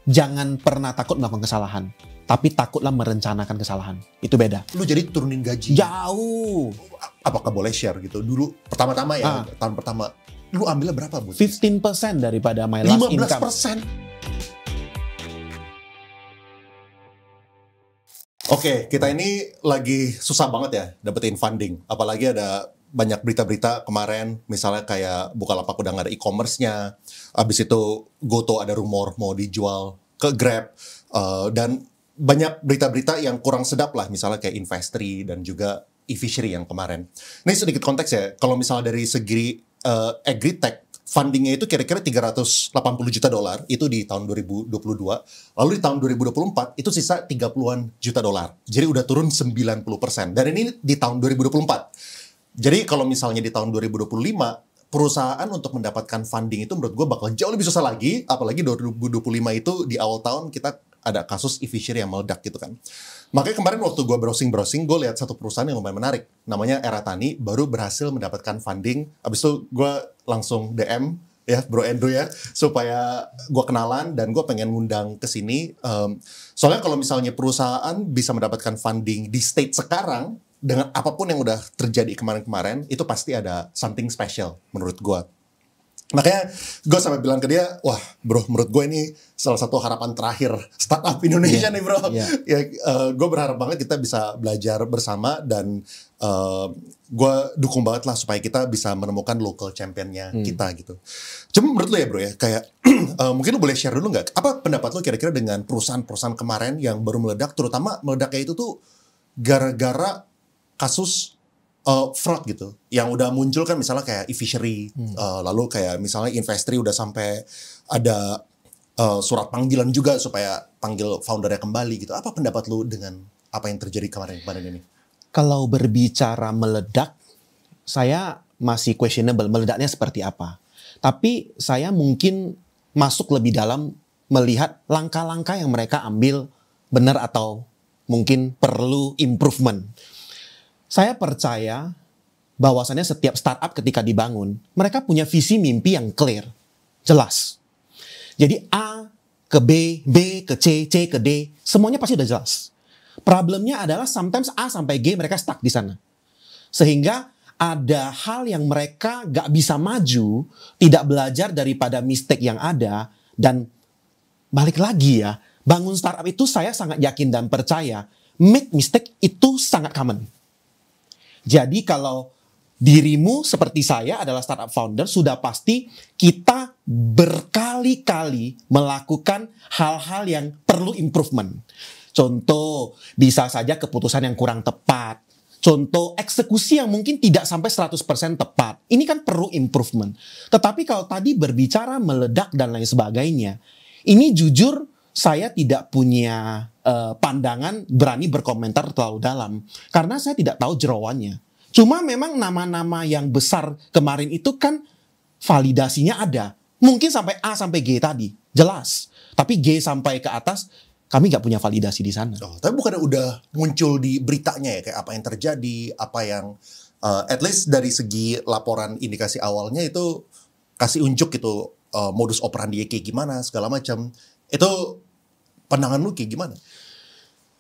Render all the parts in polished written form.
Jangan pernah takut melakukan kesalahan, tapi takutlah merencanakan kesalahan. Itu beda. Lu jadi turunin gaji. Jauh. Apakah boleh share gitu? Dulu pertama-tama ya, tahun pertama. Lu ambilnya berapa, Bu? 15% daripada my last income. 15%? Oke, kita ini lagi susah banget ya dapetin funding. Apalagi ada banyak berita-berita kemarin, misalnya kayak Bukalapak udah nggak ada e-commerce-nya. Abis itu Goto ada rumor mau dijual ke Grab. Dan banyak berita-berita yang kurang sedap lah, misalnya kayak Investri dan juga eFishery yang kemarin. Ini sedikit konteks ya, kalau misalnya dari segi agritech, fundingnya itu kira-kira 380 juta dolar, itu di tahun 2022. Lalu di tahun 2024, itu sisa 30-an juta dolar. Jadi udah turun 90%. Dan ini di tahun 2024. Jadi kalau misalnya di tahun 2025, perusahaan untuk mendapatkan funding itu menurut gue bakal jauh lebih susah lagi. Apalagi 2025 itu di awal tahun kita ada kasus eFishery yang meledak gitu kan. Makanya kemarin waktu gue browsing, gue lihat satu perusahaan yang lumayan menarik. Namanya Eratani, baru berhasil mendapatkan funding. Abis itu gue langsung DM ya Bro Andrew ya, supaya gue kenalan dan gue pengen ngundang ke sini. Soalnya kalau misalnya perusahaan bisa mendapatkan funding di state sekarang, dengan apapun yang udah terjadi kemarin-kemarin, itu pasti ada something special menurut gue. Makanya gue sampai bilang ke dia, wah bro, menurut gue ini salah satu harapan terakhir startup Indonesia nih bro. Ya, gue berharap banget kita bisa belajar bersama dan gue dukung banget lah supaya kita bisa menemukan local championnya kita gitu. Cuma menurut lo ya bro ya, kayak mungkin lo boleh share dulu nggak? Apa pendapat lo kira-kira dengan perusahaan-perusahaan kemarin yang baru meledak, terutama meledaknya itu tuh gara-gara kasus fraud gitu, yang udah muncul kan misalnya kayak eFishery, lalu kayak misalnya Investri udah sampai ada surat panggilan juga supaya panggil foundernya kembali gitu. Apa pendapat lu dengan apa yang terjadi kemarin ini? Kalau berbicara meledak, saya masih questionable meledaknya seperti apa. Tapi saya mungkin masuk lebih dalam melihat langkah-langkah yang mereka ambil benar atau mungkin perlu improvement. Saya percaya bahwasannya setiap startup ketika dibangun, mereka punya visi mimpi yang clear, jelas. Jadi A ke B, B ke C, C ke D, semuanya pasti udah jelas. Problemnya adalah sometimes A sampai G mereka stuck di sana. Sehingga ada hal yang mereka gak bisa maju, tidak belajar daripada mistake yang ada, dan balik lagi ya, bangun startup itu saya sangat yakin dan percaya, make mistake itu sangat common. Jadi kalau dirimu seperti saya adalah startup founder, sudah pasti kita berkali-kali melakukan hal-hal yang perlu improvement. Contoh, bisa saja keputusan yang kurang tepat. Contoh, eksekusi yang mungkin tidak sampai 100% tepat. Ini kan perlu improvement. Tetapi kalau tadi berbicara meledak dan lain sebagainya, ini jujur saya tidak punya pandangan berani berkomentar terlalu dalam. Karena saya tidak tahu jeroannya. Cuma memang nama-nama yang besar kemarin itu kan validasinya ada. Mungkin sampai A sampai G tadi, jelas. Tapi G sampai ke atas, kami nggak punya validasi di sana. Oh, tapi bukan udah muncul di beritanya ya, kayak apa yang terjadi, apa yang at least dari segi laporan indikasi awalnya itu kasih unjuk gitu, modus operandi kayak gimana, segala macam. Itu pandangan lu kayak gimana?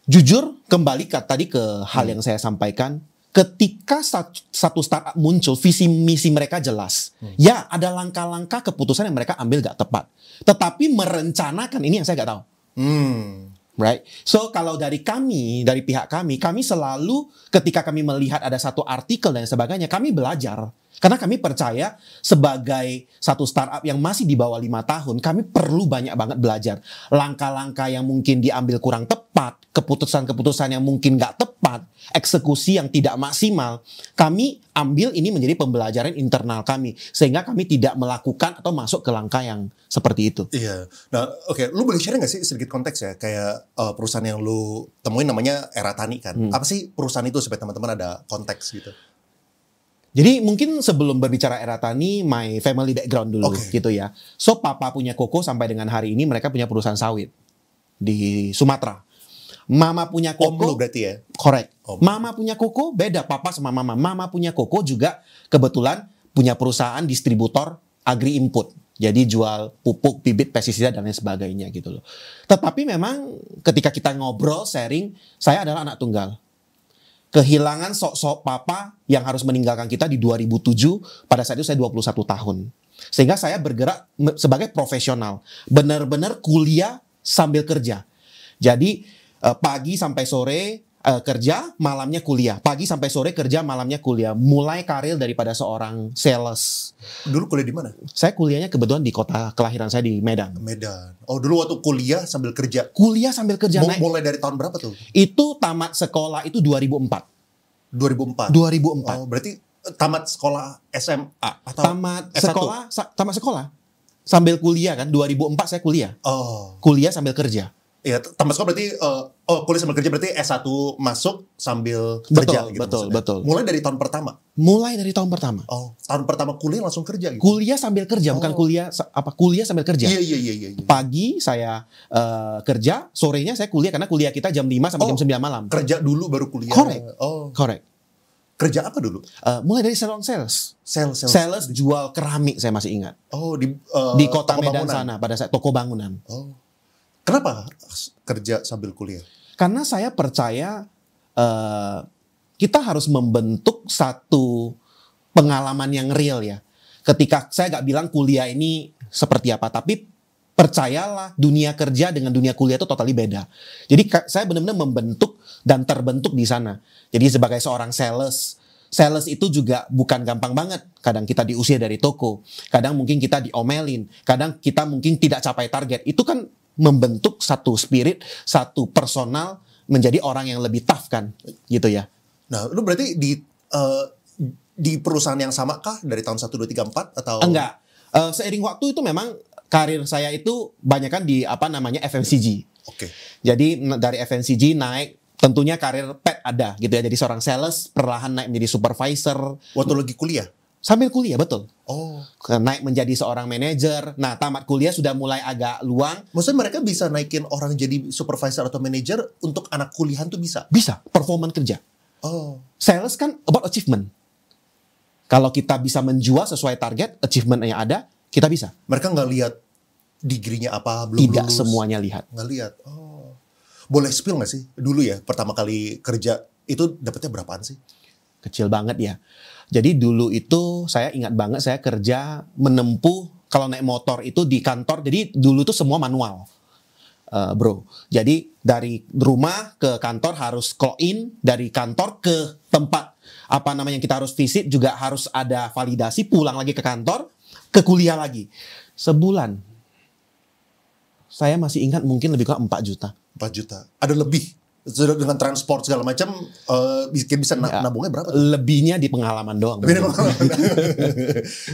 Jujur, kembali tadi ke hal yang saya sampaikan, ketika satu startup muncul, visi misi mereka jelas. Ya, ada langkah-langkah keputusan yang mereka ambil gak tepat. Tetapi merencanakan, ini yang saya gak tahu. Right? So, kalau dari pihak kami selalu ketika kami melihat ada satu artikel dan sebagainya, kami belajar. Karena kami percaya sebagai satu startup yang masih di bawah 5 tahun, kami perlu banyak banget belajar. Langkah-langkah yang mungkin diambil kurang tepat, keputusan-keputusan yang mungkin gak tepat, eksekusi yang tidak maksimal, kami ambil ini menjadi pembelajaran internal kami. Sehingga kami tidak melakukan atau masuk ke langkah yang seperti itu. Iya. Nah, oke. Lu boleh share gak sih sedikit konteks ya? Kayak perusahaan yang lu temuin namanya Eratani kan. Apa sih perusahaan itu supaya teman-teman ada konteks gitu? Jadi mungkin sebelum berbicara Eratani, my family background dulu gitu ya. So papa punya koko sampai dengan hari ini mereka punya perusahaan sawit di Sumatera. Mama punya koko. Om lu berarti ya? Correct. Mama punya koko beda papa sama mama. Mama punya koko juga kebetulan punya perusahaan distributor agri input. Jadi jual pupuk, bibit, pestisida dan lain sebagainya gitu loh. Tetapi memang ketika kita ngobrol, sharing, saya adalah anak tunggal. Kehilangan sok-sok papa yang harus meninggalkan kita di 2007, pada saat itu saya 21 tahun. Sehingga saya bergerak sebagai profesional. Benar-benar kuliah sambil kerja. Jadi pagi sampai sore kerja, malamnya kuliah. Pagi sampai sore kerja, malamnya kuliah. Mulai karir daripada seorang sales. Dulu kuliah di mana? Saya kuliahnya kebetulan di kota kelahiran saya di Medan. Medan. Oh, dulu waktu kuliah sambil kerja. Kuliah sambil kerja naik. Mulai dari tahun berapa tuh? Itu tamat sekolah itu 2004. 2004. 2004. Oh, berarti tamat sekolah SMA atau Tamat S1? tamat sekolah. Sambil kuliah kan, 2004 saya kuliah. Oh. Kuliah sambil kerja. Iya, tamat sekolah berarti kuliah sambil kerja berarti S1 masuk sambil kerja gitu. Betul, maksudnya. betul. Mulai dari tahun pertama. Mulai dari tahun pertama. Oh, tahun pertama kuliah langsung kerja gitu. Kuliah sambil kerja, bukan kuliah kuliah sambil kerja. Iya. Pagi saya kerja, sorenya saya kuliah karena kuliah kita jam 5 sampai jam 9 malam. Kerja dulu baru kuliah. Correct. Oh. Correct. Kerja apa dulu? Mulai dari sales. Sales. Sales jual keramik saya masih ingat. Oh, Di kota toko Medan bangunan. sana pada saat toko bangunan. Oh. Kenapa kerja sambil kuliah? Karena saya percaya kita harus membentuk satu pengalaman yang real ya. Ketika saya nggak bilang kuliah ini seperti apa, tapi percayalah dunia kerja dengan dunia kuliah itu totally beda. Jadi saya benar-benar membentuk dan terbentuk di sana. Jadi sebagai seorang sales itu juga bukan gampang banget. Kadang kita diusir dari toko, kadang mungkin kita diomelin, kadang kita mungkin tidak capai target. Itu kan membentuk satu spirit, satu personal menjadi orang yang lebih tough kan, gitu ya. Nah, lu berarti di perusahaan yang sama kah dari tahun 1, 2, 3, 4 atau? Enggak. Seiring waktu itu memang karir saya itu banyak kan di FMCG. Oke. Jadi dari FMCG naik, tentunya karir pet ada gitu ya. Jadi seorang sales perlahan naik menjadi supervisor. Waktu lagi kuliah? Sambil kuliah, betul. Oh. Naik menjadi seorang manajer. Nah, tamat kuliah sudah mulai agak luang. Maksudnya mereka bisa naikin orang jadi supervisor atau manajer untuk anak kuliahan tuh bisa? Bisa, performan kerja. Oh. Sales kan about achievement. Kalau kita bisa menjual sesuai target, achievement yang ada, kita bisa. Mereka nggak lihat degree-nya apa, belum Tidak lulus. semuanya lihat. Nggak lihat. Oh. Boleh spill nggak sih? Dulu ya, pertama kali kerja, itu dapetnya berapaan sih? Kecil banget ya. Jadi dulu itu saya ingat banget saya kerja menempuh, kalau naik motor itu di kantor, jadi dulu itu semua manual. Bro. Jadi dari rumah ke kantor harus clock in, dari kantor ke tempat kita harus visit juga harus ada validasi, pulang lagi ke kantor, ke kuliah lagi. Sebulan. Saya masih ingat mungkin lebih kurang 4 juta. 4 juta. Ada lebih. Sudah dengan transport segala macam bisa nabungnya berapa tuh? Lebihnya di pengalaman doang.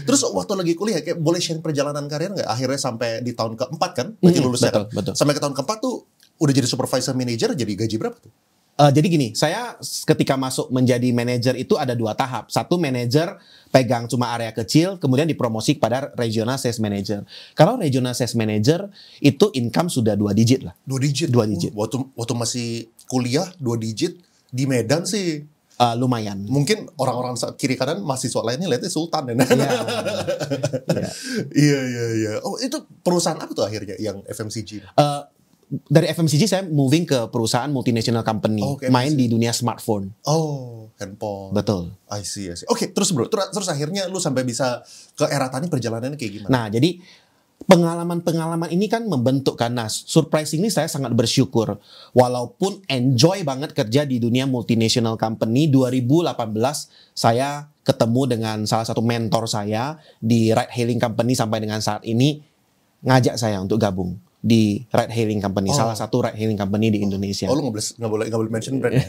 Terus waktu lagi kuliah kayak boleh share perjalanan karir nggak? Akhirnya sampai di tahun keempat kan? Berarti lulusnya kan? Betul. Sampai ke tahun keempat tuh udah jadi supervisor manager, jadi gaji berapa tuh? Jadi gini, saya ketika masuk menjadi manajer itu ada 2 tahap. Satu, manajer pegang cuma area kecil, kemudian dipromosi kepada regional sales manager. Kalau regional sales manager itu income sudah 2 digit lah. 2 digit? 2 digit. Waktu masih kuliah 2 digit di Medan sih. Lumayan. Mungkin orang-orang kiri kanan mahasiswa lainnya lihatnya sultan ya. Iya. Oh, itu perusahaan apa tuh akhirnya yang FMCG? Dari FMCG saya moving ke perusahaan multinational company, main di dunia smartphone. Oh, handphone. Betul. I see. Oke, terus bro, terus akhirnya lu sampai bisa ke era tani perjalanannya kayak gimana? Nah, jadi pengalaman-pengalaman ini kan membentuk kan. Nah, surprisingly saya sangat bersyukur. Walaupun enjoy banget kerja di dunia multinational company, 2018 saya ketemu dengan salah satu mentor saya di ride hailing company sampai dengan saat ini, ngajak saya untuk gabung di ride hailing company, salah satu ride hailing company di Indonesia. Oh, lu nggak boleh mention brandnya.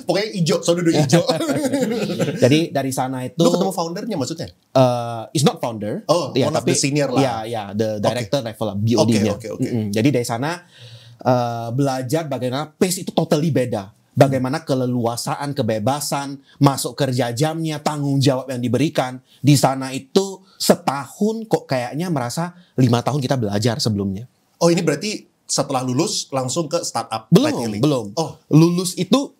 Pokoknya hijau, so duduk hijau. Jadi dari sana itu. Lu ketemu foundernya maksudnya? Is not founder. Oh, one of the senior lah. Ya, the director level lah, BOD-nya. Oke. Jadi dari sana belajar bagaimana pace itu totally beda. Bagaimana keleluasaan, kebebasan, masuk kerja jamnya, tanggung jawab yang diberikan. Di sana itu setahun kok kayaknya merasa 5 tahun kita belajar sebelumnya. Oh, ini berarti setelah lulus langsung ke startup? Belum. Oh. Lulus itu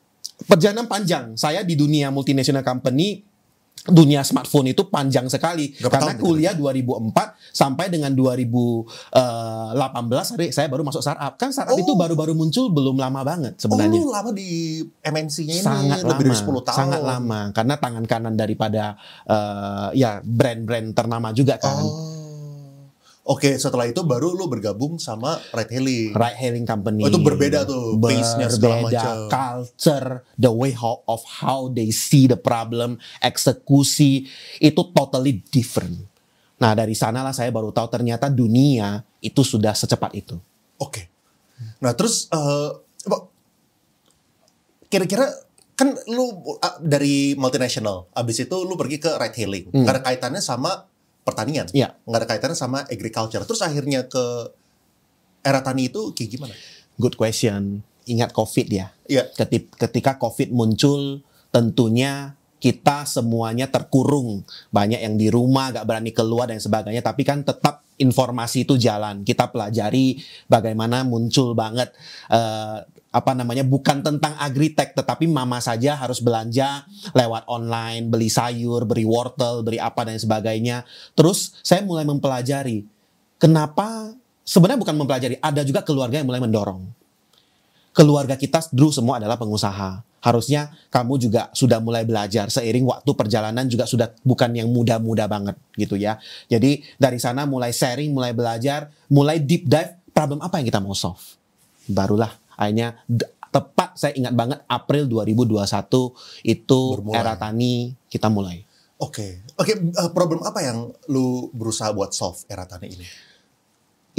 perjalanan panjang. Saya di dunia multinational company dunia smartphone itu panjang sekali. Berapa Karena tahun kuliah 2004 sampai dengan 2018 saya baru masuk startup. Kan startup itu baru-baru muncul, belum lama banget sebenarnya. Lu lama di MNC-nya ini Sangat lebih dari lama, 10 tahun. sangat lama. Karena tangan kanan daripada ya brand-brand ternama juga kan. Oke, setelah itu baru lu bergabung sama Ride Hailing. Ride hailing company. Itu berbeda tuh, pace-nya segala Berbeda, macam. culture, the way of how they see the problem, eksekusi, itu totally different. Nah, dari sanalah saya baru tahu ternyata dunia itu sudah secepat itu. Oke. Nah, terus kira-kira kan lu dari multinational, abis itu lu pergi ke ride hailing. Gak ada kaitannya sama pertanian. Iya. Gak ada kaitannya sama agriculture. Terus akhirnya ke era tani itu kayak gimana? Good question. Ingat COVID ya. Iya. Ketika COVID muncul, tentunya kita semuanya terkurung. Banyak yang di rumah, gak berani keluar dan sebagainya. Tapi kan tetap informasi itu jalan. Kita pelajari bagaimana muncul banget bukan tentang agritech, tetapi mama saja harus belanja lewat online, beli sayur, beli wortel, beli apa dan sebagainya. Terus saya mulai mempelajari kenapa, sebenarnya bukan mempelajari, ada juga keluarga yang mulai mendorong. Keluarga kita dulu semua adalah pengusaha. Harusnya kamu juga sudah mulai belajar. Seiring waktu perjalanan juga sudah bukan yang muda-muda banget gitu ya. Jadi dari sana mulai sharing, mulai belajar, mulai deep dive problem apa yang kita mau solve. Barulah akhirnya tepat saya ingat banget April 2021 itu Bermulai. era tani kita mulai. Oke, problem apa yang lu berusaha buat solve era tani ini?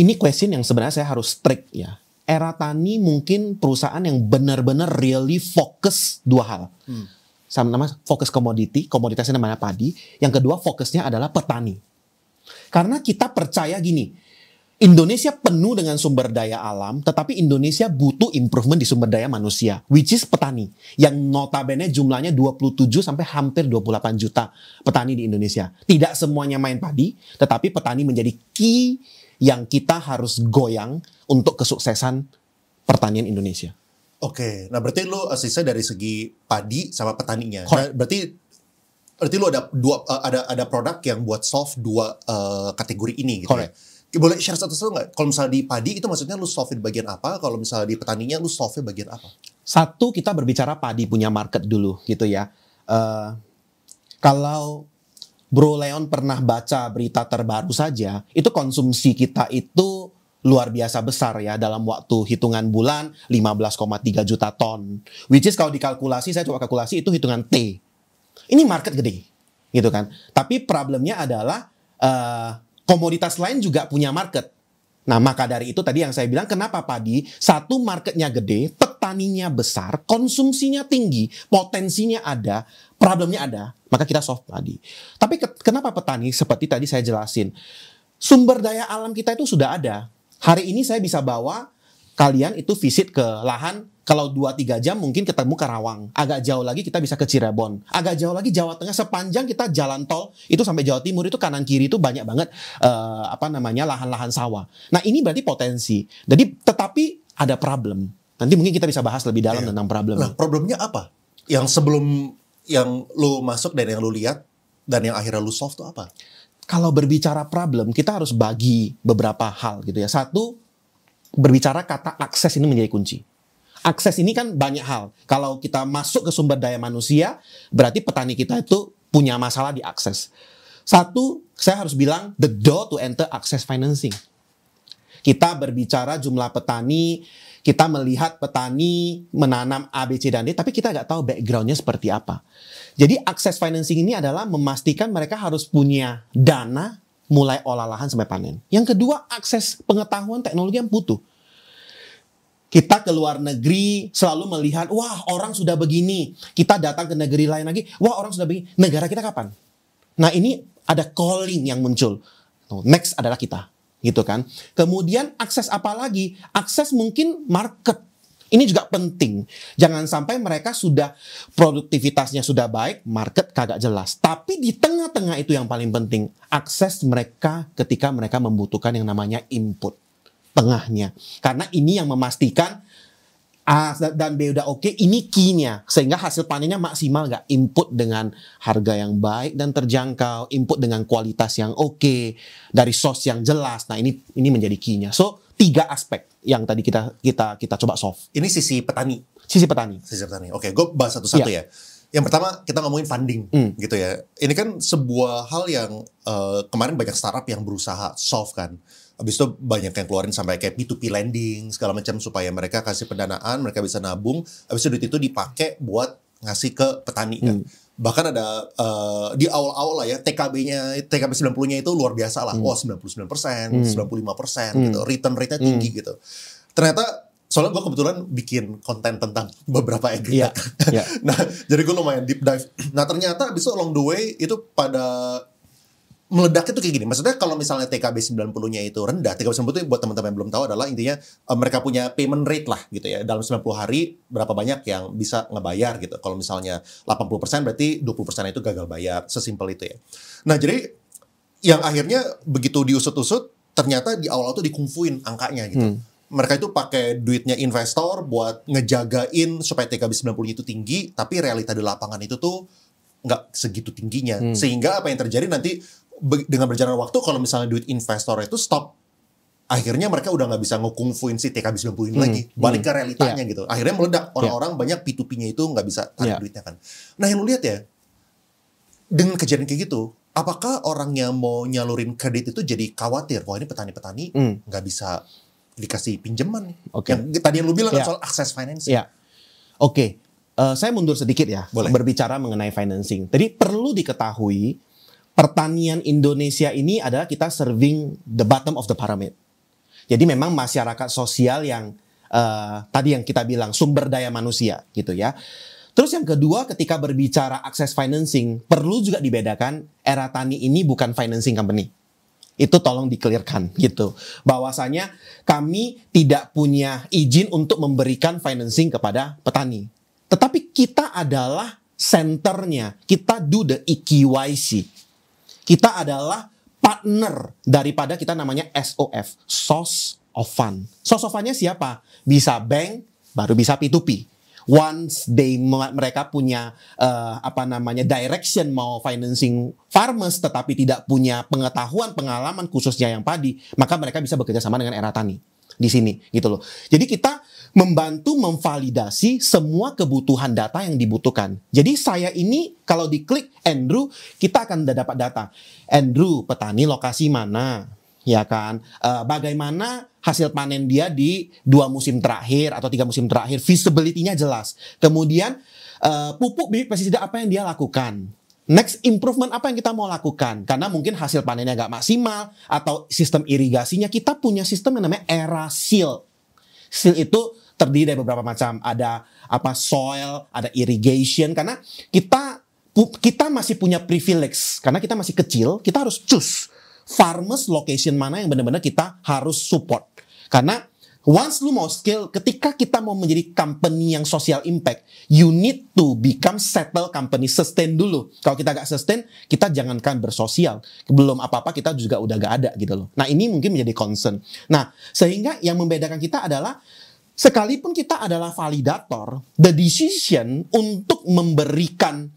Ini question yang sebenarnya saya harus strict ya. Era tani mungkin perusahaan yang benar-benar really fokus dua hal. Sama nama fokus komoditasnya namanya padi. Yang kedua fokusnya adalah petani. Karena kita percaya gini, Indonesia penuh dengan sumber daya alam, tetapi Indonesia butuh improvement di sumber daya manusia, which is petani. Yang notabene jumlahnya 27 sampai hampir 28 juta petani di Indonesia. Tidak semuanya main padi, tetapi petani menjadi key yang kita harus goyang untuk kesuksesan pertanian Indonesia. Oke, nah berarti lu asisnya dari segi padi sama petaninya. Correct. Nah, berarti lu ada produk yang buat solve dua kategori ini gitu. Correct. Ya? Boleh share satu-satu nggak? Kalau misalnya di padi itu maksudnya lu solve di bagian apa? Kalau misalnya di petaninya lu solve bagian apa? Satu, kita berbicara padi punya market dulu gitu ya. Kalau Bro Leon pernah baca berita terbaru saja, itu konsumsi kita itu luar biasa besar ya, dalam waktu hitungan bulan 15,3 juta ton. Which is kalau dikalkulasi, saya coba kalkulasi itu hitungan T. Ini market gede gitu kan. Tapi problemnya adalah komoditas lain juga punya market. Nah, maka dari itu tadi yang saya bilang kenapa padi, satu marketnya gede, petaninya besar, konsumsinya tinggi, potensinya ada, problemnya ada, maka kita solve padi. Tapi kenapa petani? Seperti tadi saya jelasin, sumber daya alam kita itu sudah ada. Hari ini saya bisa bawa kalian itu visit ke lahan, kalau 2-3 jam mungkin ketemu Karawang. Agak jauh lagi kita bisa ke Cirebon. Agak jauh lagi Jawa Tengah, sepanjang kita jalan tol itu sampai Jawa Timur itu kanan kiri itu banyak banget lahan-lahan sawah. Nah, ini berarti potensi. Jadi tetapi ada problem. Nanti mungkin kita bisa bahas lebih dalam tentang problem. Nah, problemnya apa? Yang sebelum yang lu masuk dan yang lu lihat dan yang akhirnya lu solve itu apa? Kalau berbicara problem, kita harus bagi beberapa hal gitu ya. Satu, berbicara kata akses ini menjadi kunci. Akses ini kan banyak hal. Kalau kita masuk ke sumber daya manusia, berarti petani kita itu punya masalah di akses. Satu, saya harus bilang the door to enter access financing. Kita berbicara jumlah petani, kita melihat petani menanam A, B, C, dan D, tapi kita nggak tahu backgroundnya seperti apa. Jadi akses financing ini adalah memastikan mereka harus punya dana mulai olah lahan sampai panen. Yang kedua, akses pengetahuan teknologi yang butuh. Kita ke luar negeri selalu melihat, wah orang sudah begini. Kita datang ke negeri lain lagi, wah orang sudah begini. Negara kita kapan? Nah, ini ada calling yang muncul. Next adalah kita, gitu kan. Kemudian akses apa lagi? Akses mungkin market. Ini juga penting. Jangan sampai mereka sudah produktivitasnya sudah baik, market kagak jelas. Tapi di tengah-tengah itu yang paling penting, akses mereka ketika mereka membutuhkan yang namanya input. Tengahnya. Karena ini yang memastikan A dan B udah oke, ini key-nya. Sehingga hasil panennya maksimal nggak? Input dengan harga yang baik dan terjangkau, input dengan kualitas yang oke, dari source yang jelas. Nah ini menjadi key-nya. So 3 aspek yang tadi kita coba solve. Ini sisi petani. Sisi petani. Sisi petani. Oke, gue bahas satu-satu ya. Yang pertama kita ngomongin funding gitu ya. Ini kan sebuah hal yang kemarin banyak startup yang berusaha solve kan. Habis itu banyak yang keluarin sampai kayak P2P lending segala macam supaya mereka kasih pendanaan, mereka bisa nabung. Habis itu duit itu dipakai buat ngasih ke petani kan. Bahkan ada di awal-awal lah ya TKB 90-nya itu luar biasa lah. Wah 99%, 95% gitu. Return rate-nya tinggi gitu. Ternyata soalnya gue kebetulan bikin konten tentang beberapa agri. Nah, jadi gue lumayan deep dive. Nah, ternyata abis itu along the way itu pada meledak itu kayak gini. Maksudnya kalau misalnya TKB 90-nya itu rendah, TKB 90 itu buat teman-teman yang belum tahu adalah intinya mereka punya payment rate lah gitu ya. Dalam 90 hari berapa banyak yang bisa ngebayar gitu. Kalau misalnya 80% berarti 20% itu gagal bayar. Sesimpel itu ya. Nah, jadi yang akhirnya begitu diusut-usut ternyata di awal tuh dikungfuin angkanya gitu. Mereka itu pakai duitnya investor buat ngejagain supaya TKB 90 itu tinggi, tapi realita di lapangan itu tuh nggak segitu tingginya. Sehingga apa yang terjadi nanti dengan berjalan waktu kalau misalnya duit investor itu stop, akhirnya mereka udah nggak bisa ngekungfuin si TKB 90 ini lagi. Balik ke realitanya gitu. Akhirnya meledak. Orang-orang banyak P2P-nya itu nggak bisa tarik duitnya kan. Nah yang lu lihat ya, dengan kejadian kayak gitu, apakah orang yang mau nyalurin kredit itu jadi khawatir? Wah ini petani-petani nggak bisa dikasih pinjaman. Yang tadi yang lu bilang kan soal akses financing. Oke. Saya mundur sedikit ya. Boleh. Berbicara mengenai financing. Tadi perlu diketahui pertanian Indonesia ini adalah kita serving the bottom of the pyramid. Jadi memang masyarakat sosial yang tadi yang kita bilang sumber daya manusia gitu ya. Terus yang kedua ketika berbicara akses financing perlu juga dibedakan Era Tani ini bukan financing company. Itu tolong di-clearkan gitu. Bahwasanya kami tidak punya izin untuk memberikan financing kepada petani. Tetapi kita adalah senternya. Kita do the EKYC. Kita adalah partner daripada kita namanya SOF, Source of Fund. Source of Fund-nya siapa? Bisa bank, baru bisa P2P. Once mereka punya direction mau financing farmers tetapi tidak punya pengetahuan, pengalaman khususnya yang padi, maka mereka bisa bekerja sama dengan Era Tani di sini gitu loh. Jadi kita membantu memvalidasi semua kebutuhan data yang dibutuhkan. Jadi saya ini kalau diklik Andrew, kita akan dapat data. Andrew, petani lokasi mana? Ya kan? Bagaimana hasil panen dia di 2 musim terakhir atau 3 musim terakhir? Visibility-nya jelas. Kemudian pupuk, bibit, pestisida apa yang dia lakukan? Next improvement apa yang kita mau lakukan? Karena mungkin hasil panennya nggak maksimal atau sistem irigasinya, kita punya sistem yang namanya Era Seal. Seal itu terdiri dari beberapa macam. Ada soil, ada irrigation. Karena kita masih punya privilege. Karena kita masih kecil, kita harus choose farmers location mana yang benar-benar kita harus support. Karena once lu mau scale, ketika kita mau menjadi company yang social impact, you need to become settle company, sustain dulu. Kalau kita gak sustain, kita jangankan bersosial. Belum apa-apa kita juga udah gak ada gitu loh. Nah ini mungkin menjadi concern. Nah sehingga yang membedakan kita adalah sekalipun kita adalah validator, the decision untuk memberikan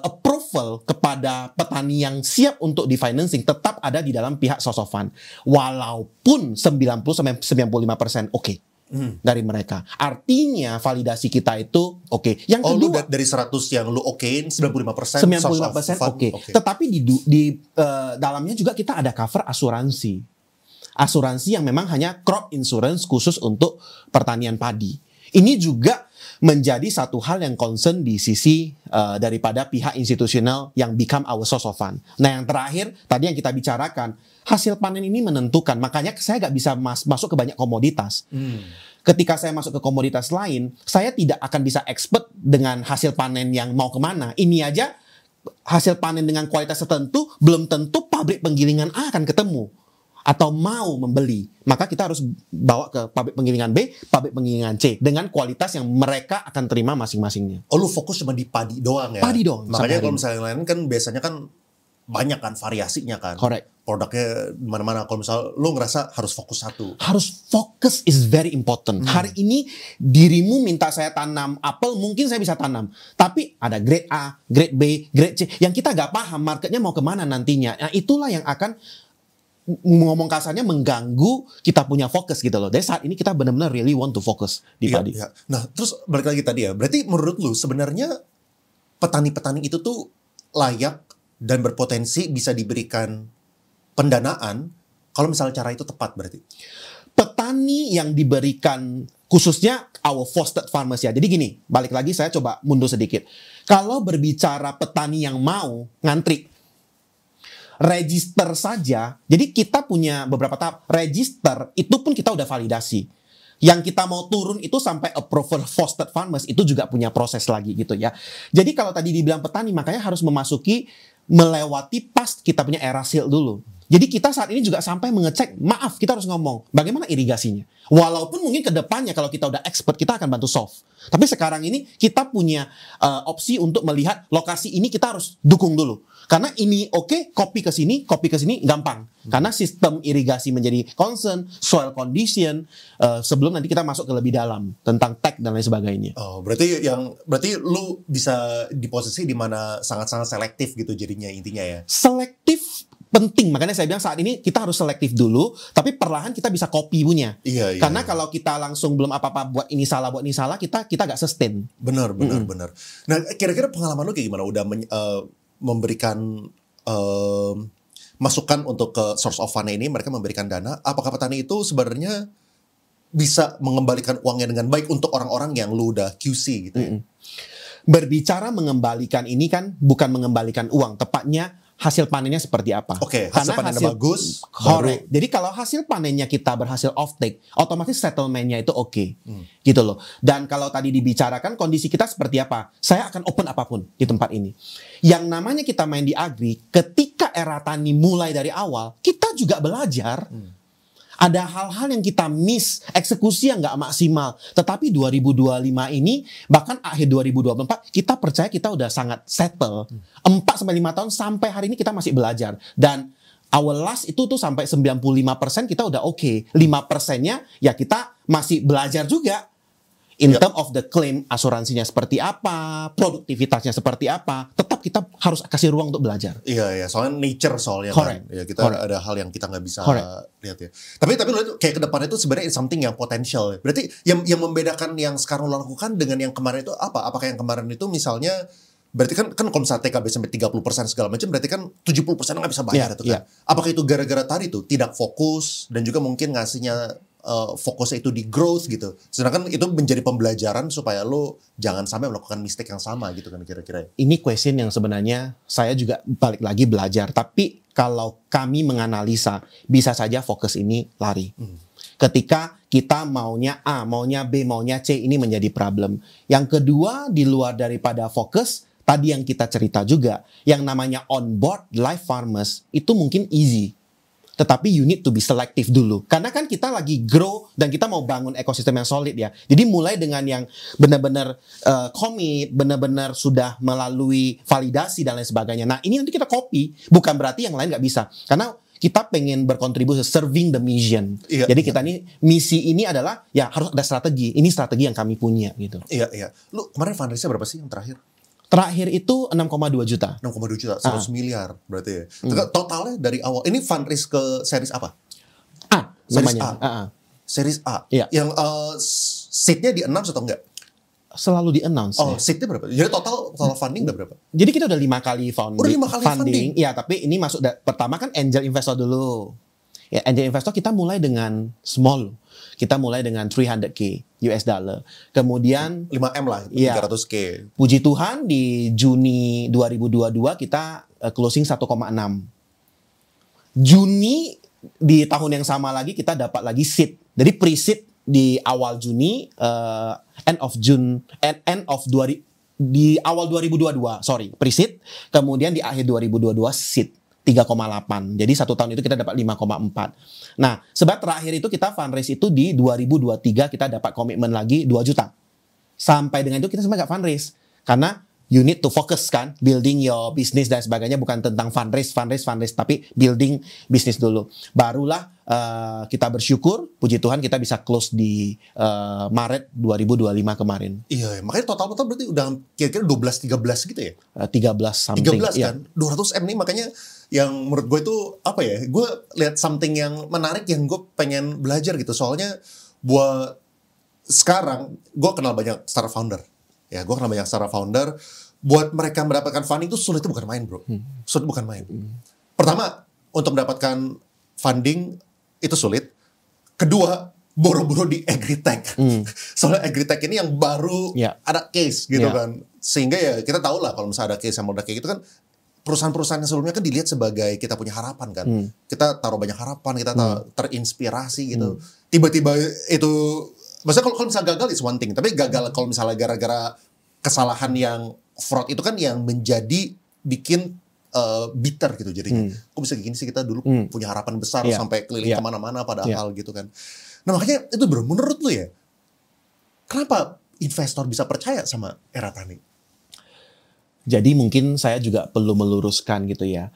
approval kepada petani yang siap untuk di-financing tetap ada di dalam pihak Source of Fund. Walaupun 90-95% oke dari mereka. Artinya validasi kita itu oke. Yang kedua, lu dari 100 yang lu okein 95% 95% oke. Tetapi di dalamnya juga kita ada cover asuransi. Asuransi yang memang hanya crop insurance khusus untuk pertanian padi. Ini juga menjadi satu hal yang concern di sisi daripada pihak institusional yang become our source of fund. Nah yang terakhir, tadi yang kita bicarakan, hasil panen ini menentukan. Makanya saya nggak bisa masuk ke banyak komoditas. Ketika saya masuk ke komoditas lain, saya tidak akan bisa expert dengan hasil panen yang mau kemana. Ini aja hasil panen dengan kualitas tertentu, belum tentu pabrik penggilingan A akan ketemu atau mau membeli, maka kita harus bawa ke pabrik penggilingan B, pabrik penggilingan C dengan kualitas yang mereka akan terima masing-masingnya. Oh, lu fokus cuma di padi doang ya? Padi doang. Makanya kalau misalnya yang lain kan biasanya kan banyak kan variasinya kan. Correct. Produknya mana-mana. Kalau misal lu ngerasa harus fokus satu. Harus fokus is very important. Hari ini dirimu minta saya tanam apel, mungkin saya bisa tanam. Tapi ada grade A, grade B, grade C. Yang kita nggak paham marketnya mau kemana nantinya. Nah itulah yang akan ngomong kasarnya mengganggu kita punya fokus gitu loh. Jadi saat ini kita benar-benar really want to focus di padi. Iya. Nah terus balik lagi tadi ya. Berarti menurut lu sebenarnya petani-petani itu tuh layak dan berpotensi bisa diberikan pendanaan kalau misalnya cara itu tepat berarti. Petani yang diberikan khususnya our fostered farmers ya. Jadi gini, balik lagi saya coba mundur sedikit. Kalau berbicara petani yang mau ngantri, register saja. Jadi kita punya beberapa tahap. Register itu pun kita udah validasi. Yang kita mau turun itu sampai approval fostered farmers itu juga punya proses lagi gitu ya. Jadi kalau tadi dibilang petani makanya harus melewati pas kita punya era seal dulu. Jadi kita saat ini juga sampai mengecek, maaf kita harus ngomong, bagaimana irigasinya. Walaupun mungkin ke depannya kalau kita udah expert, kita akan bantu solve. Tapi sekarang ini kita punya opsi untuk melihat lokasi ini kita harus dukung dulu. Karena ini oke, copy ke sini gampang. Karena sistem irigasi menjadi concern, soil condition, sebelum nanti kita masuk ke lebih dalam tentang tech dan lain sebagainya. Oh, berarti lu bisa di posisi di mana sangat-sangat selektif gitu jadinya intinya ya. Selektif penting, makanya saya bilang saat ini kita harus selektif dulu, tapi perlahan kita bisa copy punya. Iya. Karena kalau kita langsung belum apa-apa buat ini salah, kita gak sustain. Benar. Nah, kira-kira pengalaman lu kayak gimana? Udah memberikan masukan untuk ke source of fund ini, mereka memberikan dana. Apakah petani itu sebenarnya bisa mengembalikan uangnya dengan baik untuk orang-orang yang lu udah QC gitu ya? Berbicara mengembalikan ini kan bukan mengembalikan uang, tepatnya hasil panennya seperti apa. Oke, hasil panennya bagus. Correct. Jadi kalau hasil panennya kita berhasil off-take, otomatis settlement-nya itu oke. Gitu loh. Dan kalau tadi dibicarakan kondisi kita seperti apa, saya akan open apapun di tempat ini. Yang namanya kita main di agri, ketika era tani mulai dari awal, kita juga belajar. Ada hal-hal yang kita miss, eksekusi yang nggak maksimal. Tetapi 2025 ini, bahkan akhir 2024, kita percaya kita udah sangat settle. 4-5 tahun sampai hari ini kita masih belajar. Dan our last itu tuh sampai 95% kita udah oke. 5%-nya ya kita masih belajar juga. In term of the claim, asuransinya seperti apa, produktivitasnya seperti apa, tetap kita harus kasih ruang untuk belajar. Iya, soalnya nature soalnya Correct. kan. Ya, kita ada hal yang kita nggak bisa lihat ya. Tapi lu kayak ke depan itu sebenarnya something yang potensial. Berarti yang membedakan yang sekarang lo lakukan dengan yang kemarin itu apa? Apakah yang kemarin itu misalnya berarti kan kalau misalnya TKB sampai 30% segala macam berarti kan 70% nggak bisa bayar itu kan. Apakah itu gara-gara tadi tuh tidak fokus dan juga mungkin ngasihnya fokusnya itu di growth gitu. Sedangkan itu menjadi pembelajaran supaya lo jangan sampai melakukan mistake yang sama gitu kan kira-kira. Ini question yang sebenarnya saya juga balik lagi belajar. Tapi kalau kami menganalisa, bisa saja fokus ini lari. Ketika kita maunya A, maunya B, maunya C, ini menjadi problem. Yang kedua, di luar daripada fokus, tadi yang kita cerita juga, yang namanya on board live farmers, itu mungkin easy. Tetapi you need to be selective dulu. Karena kan kita lagi grow dan kita mau bangun ekosistem yang solid ya. Jadi mulai dengan yang benar-benar commit, benar-benar sudah melalui validasi dan lain sebagainya. Nah ini nanti kita copy, bukan berarti yang lain nggak bisa. Karena kita pengen berkontribusi serving the mission. Jadi kita nih misi ini adalah ya harus ada strategi. Ini strategi yang kami punya gitu. Iya. Lu kemarin fundraise-nya berapa sih yang terakhir? Terakhir itu 6,2 juta. 6,2 juta, 100 miliar berarti ya. Totalnya dari awal, ini fundraise ke series apa? A series namanya. Series A. Iya. Yang seat-nya di-announce atau enggak? Selalu di-announce. Oh, seat-nya berapa? Jadi total funding udah berapa? Jadi kita udah 5 kali funding. Iya, tapi ini masuk pertama kan angel investor dulu. Ya, angel investor kita mulai dengan small. Kita mulai dengan 300k US dollar. Kemudian 5M lah, ya, 300k. Puji Tuhan di Juni 2022 kita closing 1,6. Juni di tahun yang sama lagi kita dapat lagi seed. Jadi pre-seed di awal Juni, di awal 2022, pre-seed. Kemudian di akhir 2022 seed. 3,8. Jadi 1 tahun itu kita dapat 5,4. Nah, sebab terakhir itu kita fundraise itu di 2023 kita dapat komitmen lagi 2 juta. Sampai dengan itu kita sebenarnya nggak fundraise. Karena you need to focus kan, building your business dan sebagainya, bukan tentang fundraise, tapi building bisnis dulu. Barulah kita bersyukur, puji Tuhan kita bisa close di Maret 2025 kemarin. Iya, makanya total berarti udah kira-kira 12-13 gitu ya? 13 something. 13 kan? 200M nih, makanya yang menurut gue itu apa ya, gue lihat something yang menarik yang gue pengen belajar gitu. Soalnya buat sekarang, gue kenal banyak startup founder. Ya, gue kenal banyak startup founder. Buat mereka mendapatkan funding itu sulit, itu bukan main bro. Sulit bukan main. Pertama, untuk mendapatkan funding itu sulit. Kedua, boro-boro di agritech. Soalnya agritech ini yang baru ada case gitu kan. Sehingga ya kita tahu lah kalau misalnya ada case yang meledak kayak gitu kan, perusahaan-perusahaan yang sebelumnya kan dilihat sebagai kita punya harapan kan. Kita taruh banyak harapan, kita terinspirasi gitu. Tiba-tiba itu, maksudnya kalau misalnya gagal is one thing, tapi gagal kalau misalnya gara-gara kesalahan yang fraud itu kan yang menjadi bikin bitter gitu jadinya. Kok bisa gini sih, kita dulu punya harapan besar sampai keliling kemana-mana padahal gitu kan. Nah makanya itu bro, menurut lu ya, kenapa investor bisa percaya sama Eratani? Jadi mungkin saya juga perlu meluruskan gitu ya.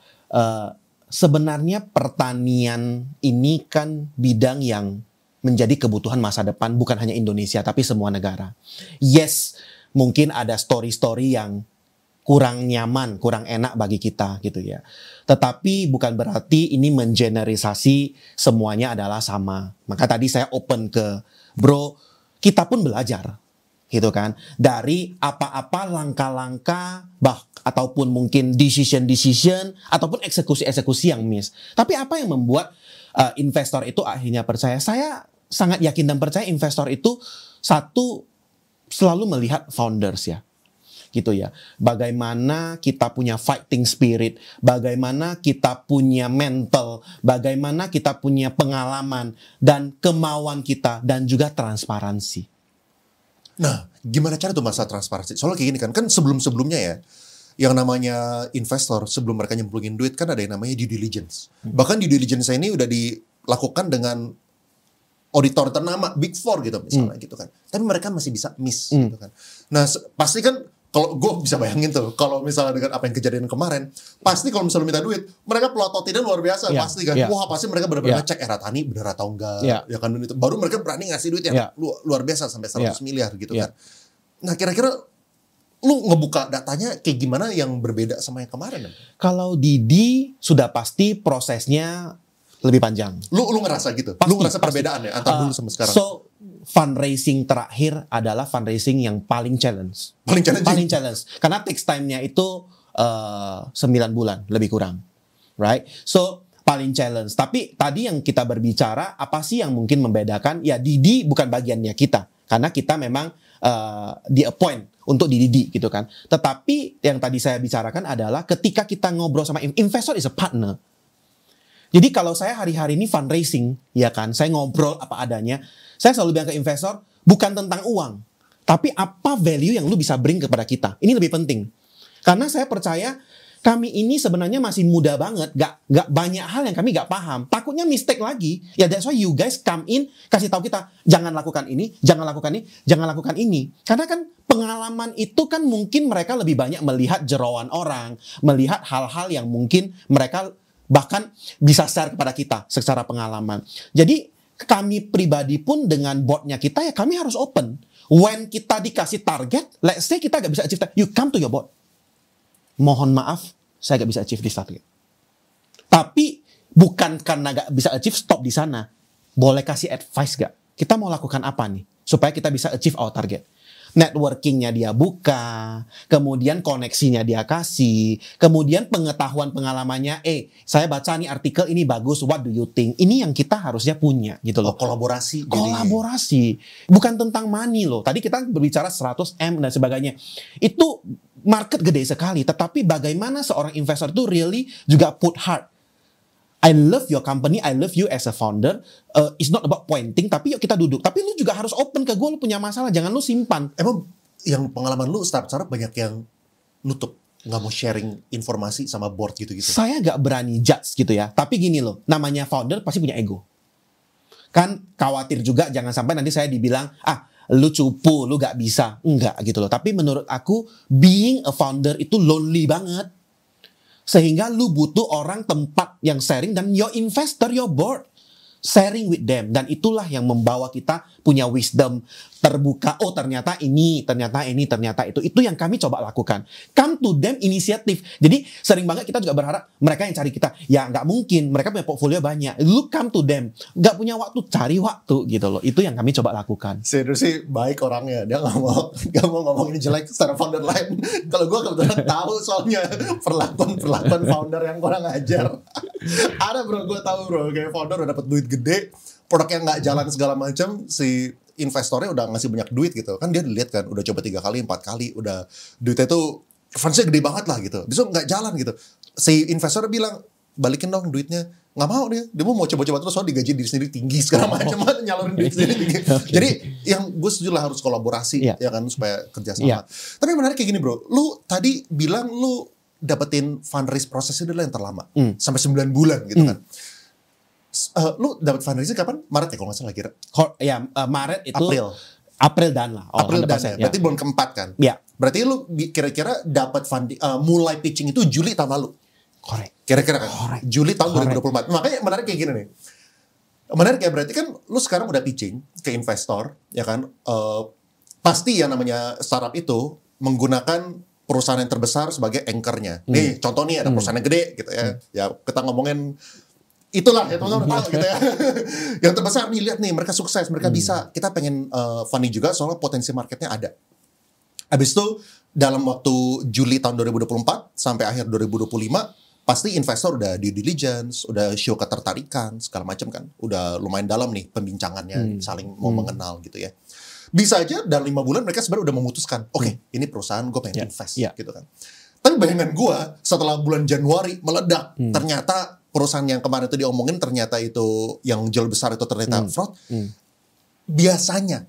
Sebenarnya pertanian ini kan bidang yang menjadi kebutuhan masa depan bukan hanya Indonesia tapi semua negara. Yes, mungkin ada story-story yang kurang nyaman, kurang enak bagi kita gitu ya. Tetapi bukan berarti ini mengeneralisasi semuanya adalah sama. Maka tadi saya open ke bro, kita pun belajar gitu kan. Dari apa-apa langkah-langkah ataupun mungkin decision ataupun eksekusi-eksekusi yang miss. Tapi apa yang membuat investor itu akhirnya percaya? Saya sangat yakin dan percaya investor itu satu selalu melihat founders ya. Gitu ya. Bagaimana kita punya fighting spirit, bagaimana kita punya mental, bagaimana kita punya pengalaman dan kemauan kita dan juga transparansi. Nah, gimana cara tuh masa transparansi? Soalnya kayak gini kan sebelum-sebelumnya ya, yang namanya investor sebelum mereka nyemplungin duit kan ada yang namanya due diligence. Bahkan due diligence ini udah dilakukan dengan auditor ternama Big Four gitu misalnya gitu kan. Tapi mereka masih bisa miss gitu kan. Nah, pasti kan kalau gue bisa bayangin tuh, kalau misalnya dengan apa yang kejadian kemarin, pasti kalau misalnya minta duit, mereka pelototinnya luar biasa pasti kan. Wah, pasti mereka benar-benar cek Eratani benar atau enggak, ya kan itu. Baru mereka berani ngasih duit yang luar biasa sampai 100 miliar gitu kan. Nah, kira-kira lu ngebuka datanya kayak gimana yang berbeda sama yang kemarin? Kalau Didi sudah pasti prosesnya lebih panjang. Lu ngerasa gitu? Lu ngerasa perbedaan ya antara dulu sama sekarang? So, fundraising terakhir adalah fundraising yang paling challenge. Paling challenge. Karena takes time-nya itu 9 bulan, lebih kurang. Right? So, paling challenge. Tapi tadi yang kita berbicara, apa sih yang mungkin membedakan? Ya, Didi bukan bagiannya kita. Karena kita memang di-appoint untuk di Didi gitu kan. Tetapi yang tadi saya bicarakan adalah ketika kita ngobrol sama investor is a partner. Jadi kalau saya hari-hari ini fundraising, ya kan, saya ngobrol apa adanya, saya selalu bilang ke investor, bukan tentang uang, tapi apa value yang lu bisa bring kepada kita. Ini lebih penting. Karena saya percaya, kami ini sebenarnya masih muda banget, gak banyak hal yang kami gak paham. Takutnya mistake lagi. Ya that's why you guys come in, kasih tahu kita, jangan lakukan ini, jangan lakukan ini, jangan lakukan ini. Karena kan pengalaman itu kan mungkin mereka lebih banyak melihat jeroan orang, melihat hal-hal yang mungkin mereka bahkan bisa share kepada kita secara pengalaman. Jadi kami pribadi pun dengan boardnya kita ya kami harus open. When kita dikasih target, let's say kita gak bisa achieve target, you come to your board. Mohon maaf, saya gak bisa achieve this target. Tapi bukan karena gak bisa achieve stop di sana. Boleh kasih advice gak? Kita mau lakukan apa nih supaya kita bisa achieve our target? Networkingnya dia buka, kemudian koneksinya dia kasih, kemudian pengetahuan pengalamannya, saya baca nih artikel ini bagus, what do you think? Ini yang kita harusnya punya gitu loh. Kolaborasi. Kolaborasi. Bukan tentang money loh. Tadi kita berbicara 100M dan sebagainya. Itu market gede sekali, tetapi bagaimana seorang investor itu really juga put heart. I love your company, I love you as a founder. It's not about pointing, tapi yuk kita duduk. Tapi lu juga harus open ke gue, lu punya masalah, jangan lu simpan. Emang yang pengalaman lu startup banyak yang nutup, nggak mau sharing informasi sama board gitu-gitu? Saya gak berani judge gitu ya. Tapi gini loh, namanya founder pasti punya ego. Kan khawatir juga jangan sampai nanti saya dibilang, lu cupu, lu gak bisa. Enggak gitu loh. Tapi menurut aku, being a founder itu lonely banget. Sehingga lu butuh orang, tempat yang sharing, dan your investor, your board sharing with them. Dan itulah yang membawa kita punya wisdom terbuka. Oh ternyata ini, ternyata itu. Itu yang kami coba lakukan. Come to them inisiatif. Jadi sering banget kita juga berharap mereka yang cari kita. Ya nggak mungkin, mereka punya portfolio banyak. Lu come to them. Nggak punya waktu, cari waktu gitu loh. Itu yang kami coba lakukan. Serius sih baik orangnya. Dia nggak mau ngomongin jelek secara founder lain. Kalau gue kebetulan tahu soalnya perlakuan founder yang kurang ajar. Ada bro, gue tahu bro. Kayak founder udah dapat duit gede, produknya nggak jalan segala macam, si investornya udah ngasih banyak duit gitu kan, dia dilihat kan udah coba 3 kali 4 kali, udah duitnya tuh advance-nya gede banget lah gitu, bisa nggak jalan gitu, si investor bilang balikin dong duitnya, nggak mau dia mau coba-coba terus, soalnya digaji diri sendiri tinggi segala macam, nyalurin duit sendiri tinggi. Jadi yang gue setuju lah harus kolaborasi ya kan, supaya kerjasama. Tapi menarik kayak gini bro, lu tadi bilang lu dapetin fundraise prosesnya adalah yang terlama sampai 9 bulan gitu kan. Lu dapat fundraising kapan? Maret ya kalau nggak salah kira. Maret itu April dan lah. April dan ya. Berarti bulan keempat kan? Iya. Berarti lu kira-kira dapat funding, mulai pitching itu Juli tahun lalu. Korek. Kira-kira kan? Juli tahun 2024. Makanya menarik kayak gini nih. Menarik ya, berarti kan lu sekarang udah pitching ke investor, ya kan? Pasti yang namanya startup itu menggunakan perusahaan yang terbesar sebagai anchor-nya. Nih, contoh nih ada perusahaan yang gede gitu ya. Ya kita ngomongin itulah ya teman-teman tahu gitu ya. Yang terbesar nih, lihat nih mereka sukses, mereka bisa. Kita pengen funding juga soalnya potensi marketnya ada. Habis itu dalam waktu Juli tahun 2024 sampai akhir 2025 pasti investor udah due diligence, udah show ketertarikan segala macam kan. Udah lumayan dalam nih pembincangannya, saling mau mengenal gitu ya. Bisa aja dalam 5 bulan mereka sebenarnya udah memutuskan, oke, ini perusahaan gue pengen invest gitu kan. Tapi bayangan gue setelah bulan Januari meledak, ternyata perusahaan yang kemarin itu diomongin ternyata itu yang jual besar itu ternyata fraud. Biasanya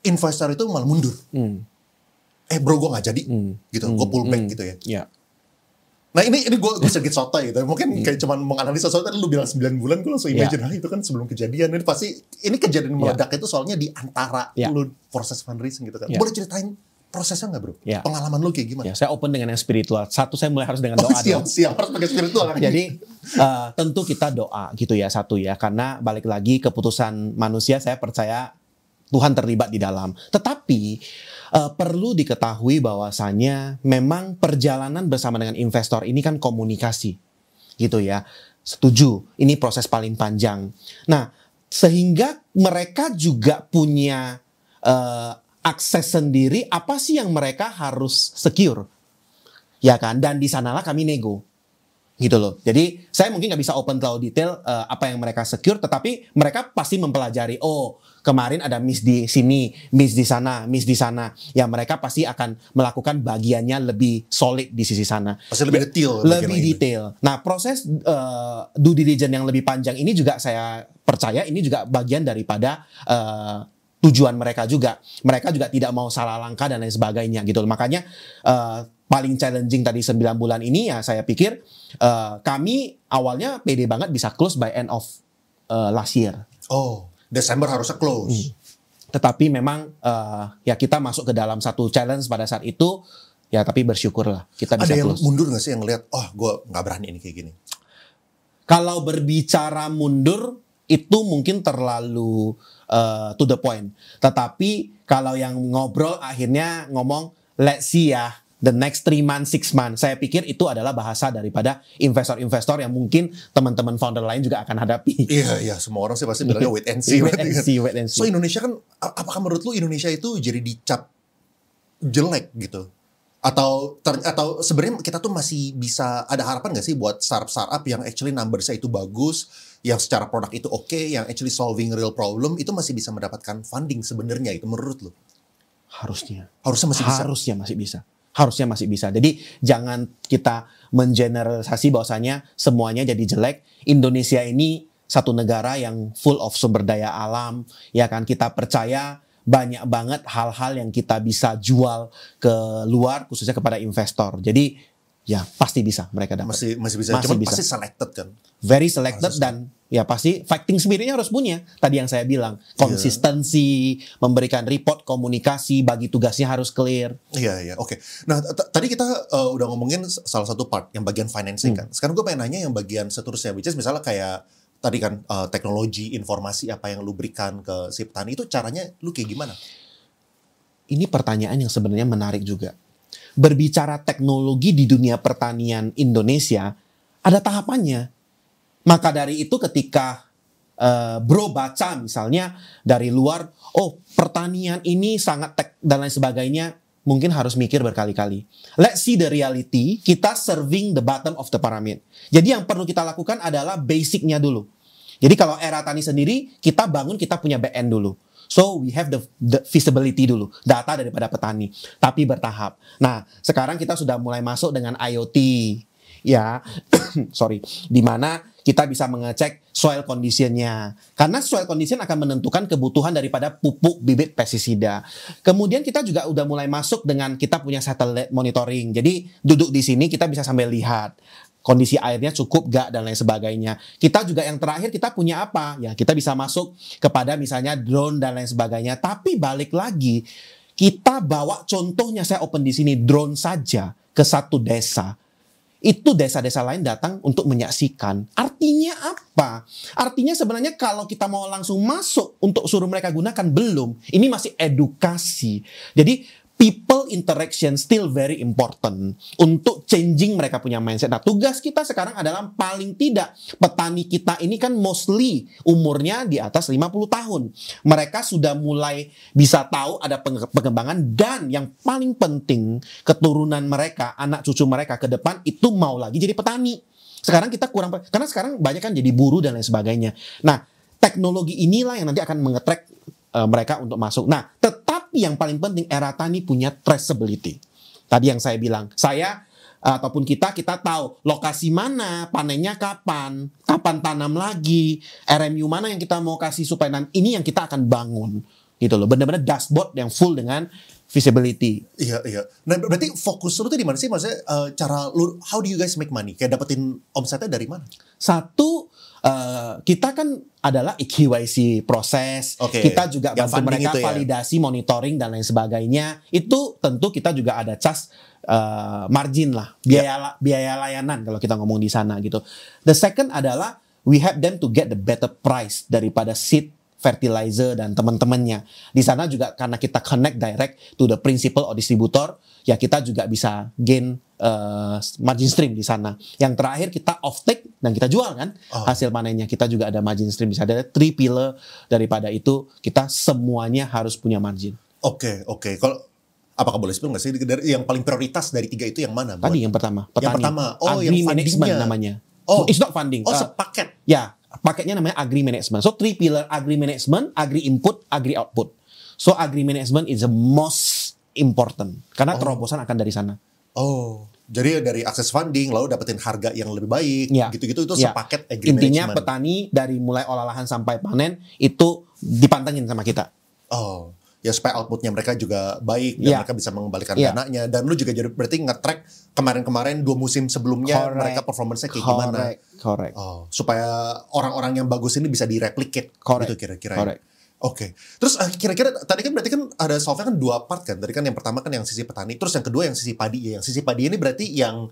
investor itu malah mundur. Bro gue nggak jadi, gitu, gue pull back gitu ya. Nah ini gue sedikit sotoy gitu. Mungkin kayak cuman menganalisa soalnya lu bilang 9 bulan, gue langsung imagine itu kan sebelum kejadian. Ini pasti ini kejadian meledak itu soalnya di antara lu proses fundraising gitu kan. Boleh ceritain prosesnya nggak bro? Pengalaman lu kayak gimana? Saya open dengan yang spiritual. Satu, saya mulai harus dengan doa. Siap, harus pakai spiritual. Jadi tentu kita doa gitu ya, satu ya. Karena balik lagi keputusan manusia, saya percaya Tuhan terlibat di dalam. Tetapi perlu diketahui bahwasanya memang perjalanan bersama dengan investor ini kan komunikasi gitu ya. Setuju, ini proses paling panjang. Nah, sehingga mereka juga punya akses sendiri apa sih yang mereka harus secure, ya kan? Dan di sanalah kami nego, gitu loh. Jadi saya mungkin nggak bisa open terlalu detail apa yang mereka secure, tetapi mereka pasti mempelajari. Oh, kemarin ada miss di sini, miss di sana. Ya mereka pasti akan melakukan bagiannya lebih solid di sisi sana. Pasti lebih detail. Lebih detail. Nah, proses due diligence yang lebih panjang ini juga saya percaya ini juga bagian daripada tujuan mereka juga. Mereka juga tidak mau salah langkah dan lain sebagainya gitu. Makanya paling challenging tadi 9 bulan ini ya saya pikir kami awalnya pede banget bisa close by end of last year. Oh, Desember harusnya close. Tetapi memang ya kita masuk ke dalam satu challenge pada saat itu ya, tapi bersyukurlah kita bisa close. Ada yang mundur gak sih yang ngeliat, oh gue gak berani ini kayak gini? Kalau berbicara mundur itu mungkin terlalu to the point. Tetapi kalau yang ngobrol akhirnya ngomong let's see ya, the next 3 months, 6 months. Saya pikir itu adalah bahasa daripada investor-investor yang mungkin teman-teman founder lain juga akan hadapi. Iya, semua orang sih pasti bilangnya wait and see. Wait and see. So Indonesia kan, apakah menurut lu Indonesia itu jadi dicap jelek gitu? Atau sebenarnya kita tuh masih bisa ada harapan nggak sih buat startup yang actually numbers-nya itu bagus, yang secara produk itu oke, yang actually solving real problem itu masih bisa mendapatkan funding sebenarnya itu menurut lu? Harusnya masih bisa. Jadi jangan kita mengeneralisasi bahwasanya semuanya jadi jelek. Indonesia ini satu negara yang full of sumber daya alam, ya kan, kita percaya banyak banget hal-hal yang kita bisa jual ke luar, khususnya kepada investor. Jadi ya pasti bisa mereka dapat. Masih bisa. Cuma pasti selected kan. very selected dan ya pasti fighting spiritnya harus punya. Tadi yang saya bilang, konsistensi, memberikan report, komunikasi, bagi tugasnya harus clear. Iya, oke. Nah, tadi kita udah ngomongin salah satu part yang bagian financing kan. Sekarang gue pengen nanya yang bagian seterusnya, which is misalnya kayak tadi kan teknologi, informasi apa yang lu berikan ke si petani itu caranya lu kayak gimana? Ini pertanyaan yang sebenarnya menarik juga. Berbicara teknologi di dunia pertanian Indonesia, ada tahapannya. Maka dari itu ketika bro baca misalnya dari luar, oh pertanian ini sangat dan lain sebagainya, mungkin harus mikir berkali-kali. Let's see the reality, kita serving the bottom of the pyramid. Jadi yang perlu kita lakukan adalah basicnya dulu. Jadi kalau era tani sendiri, kita bangun, kita punya back end dulu. So we have the visibility dulu, data daripada petani, tapi bertahap. Nah sekarang kita sudah mulai masuk dengan IoT. Ya, sorry, di mana kita bisa mengecek soil condition-nya. Karena soil condition akan menentukan kebutuhan daripada pupuk, bibit, pestisida. Kemudian kita juga udah mulai masuk dengan kita punya satellite monitoring. Jadi duduk di sini kita bisa sambil lihat kondisi airnya cukup gak dan lain sebagainya. Kita juga yang terakhir kita punya apa? Ya kita bisa masuk kepada misalnya drone dan lain sebagainya. Tapi balik lagi, kita bawa contohnya saya open di sini drone saja ke satu desa. Itu desa-desa lain datang untuk menyaksikan. Artinya apa? Artinya sebenarnya kalau kita mau langsung masuk untuk suruh mereka gunakan, belum. Ini masih edukasi. Jadi people interaction still very important untuk changing mereka punya mindset. Nah, tugas kita sekarang adalah paling tidak petani kita ini kan mostly umurnya di atas 50 tahun. Mereka sudah mulai bisa tahu ada pengembangan dan yang paling penting keturunan mereka, anak cucu mereka ke depan itu mau lagi jadi petani. Sekarang kita kurang, karena sekarang banyak kan jadi buruh dan lain sebagainya. Nah, teknologi inilah yang nanti akan mengetrack mereka untuk masuk. Nah, tetapi yang paling penting era tani punya traceability. Tadi yang saya bilang, saya ataupun kita tahu lokasi mana, panennya kapan tanam lagi, RMU mana yang kita mau kasih supaya nanti ini yang kita akan bangun. Gitu loh, benar-benar dashboard yang full dengan visibility. Iya. Nah, berarti fokus lu tuh di mana sih? Maksudnya cara lu, how do you guys make money? Kayak dapetin omsetnya dari mana? Satu, kita kan adalah KYC proses, kita juga bantu mereka validasi, monitoring dan lain sebagainya. Itu tentu kita juga ada charge margin lah, biaya layanan kalau kita ngomong di sana gitu. The second adalah we help them to get the better price daripada seed, fertilizer dan teman-temannya. Di sana juga karena kita connect direct to the principal or distributor, ya kita juga bisa gain margin stream di sana. Yang terakhir kita offtake dan kita jual kan hasil panennya. Kita juga ada margin stream di sana. Ada 3 pillar daripada itu, kita semuanya harus punya margin. Oke. Kalau apakah boleh spill nggak sih yang paling prioritas dari 3 itu yang mana? Tadi yang pertama, petani. Yang pertama, agri management namanya. It's not funding. Sepaket. Ya, paketnya namanya agri management. So 3 pillar agri management, agri input, agri output. So agri management is the most important karena terobosan akan dari sana. Jadi dari akses funding lalu dapetin harga yang lebih baik, gitu-gitu itu sepaket agri Intinya management. Petani dari mulai olah-lahan sampai panen itu dipantengin sama kita. Ya supaya outputnya mereka juga baik dan mereka bisa mengembalikan dananya. Dan lu juga jadi berarti nge-track kemarin-kemarin 2 musim sebelumnya mereka performance-nya kayak gimana. Correct. Supaya orang-orang yang bagus ini bisa direplicate gitu kira-kira. Correct. Oke. Terus kira-kira tadi kan berarti kan ada solve-nya kan 2 part kan. Tadi kan yang pertama kan yang sisi petani, terus yang kedua yang sisi padi. Yang sisi padi ini berarti yang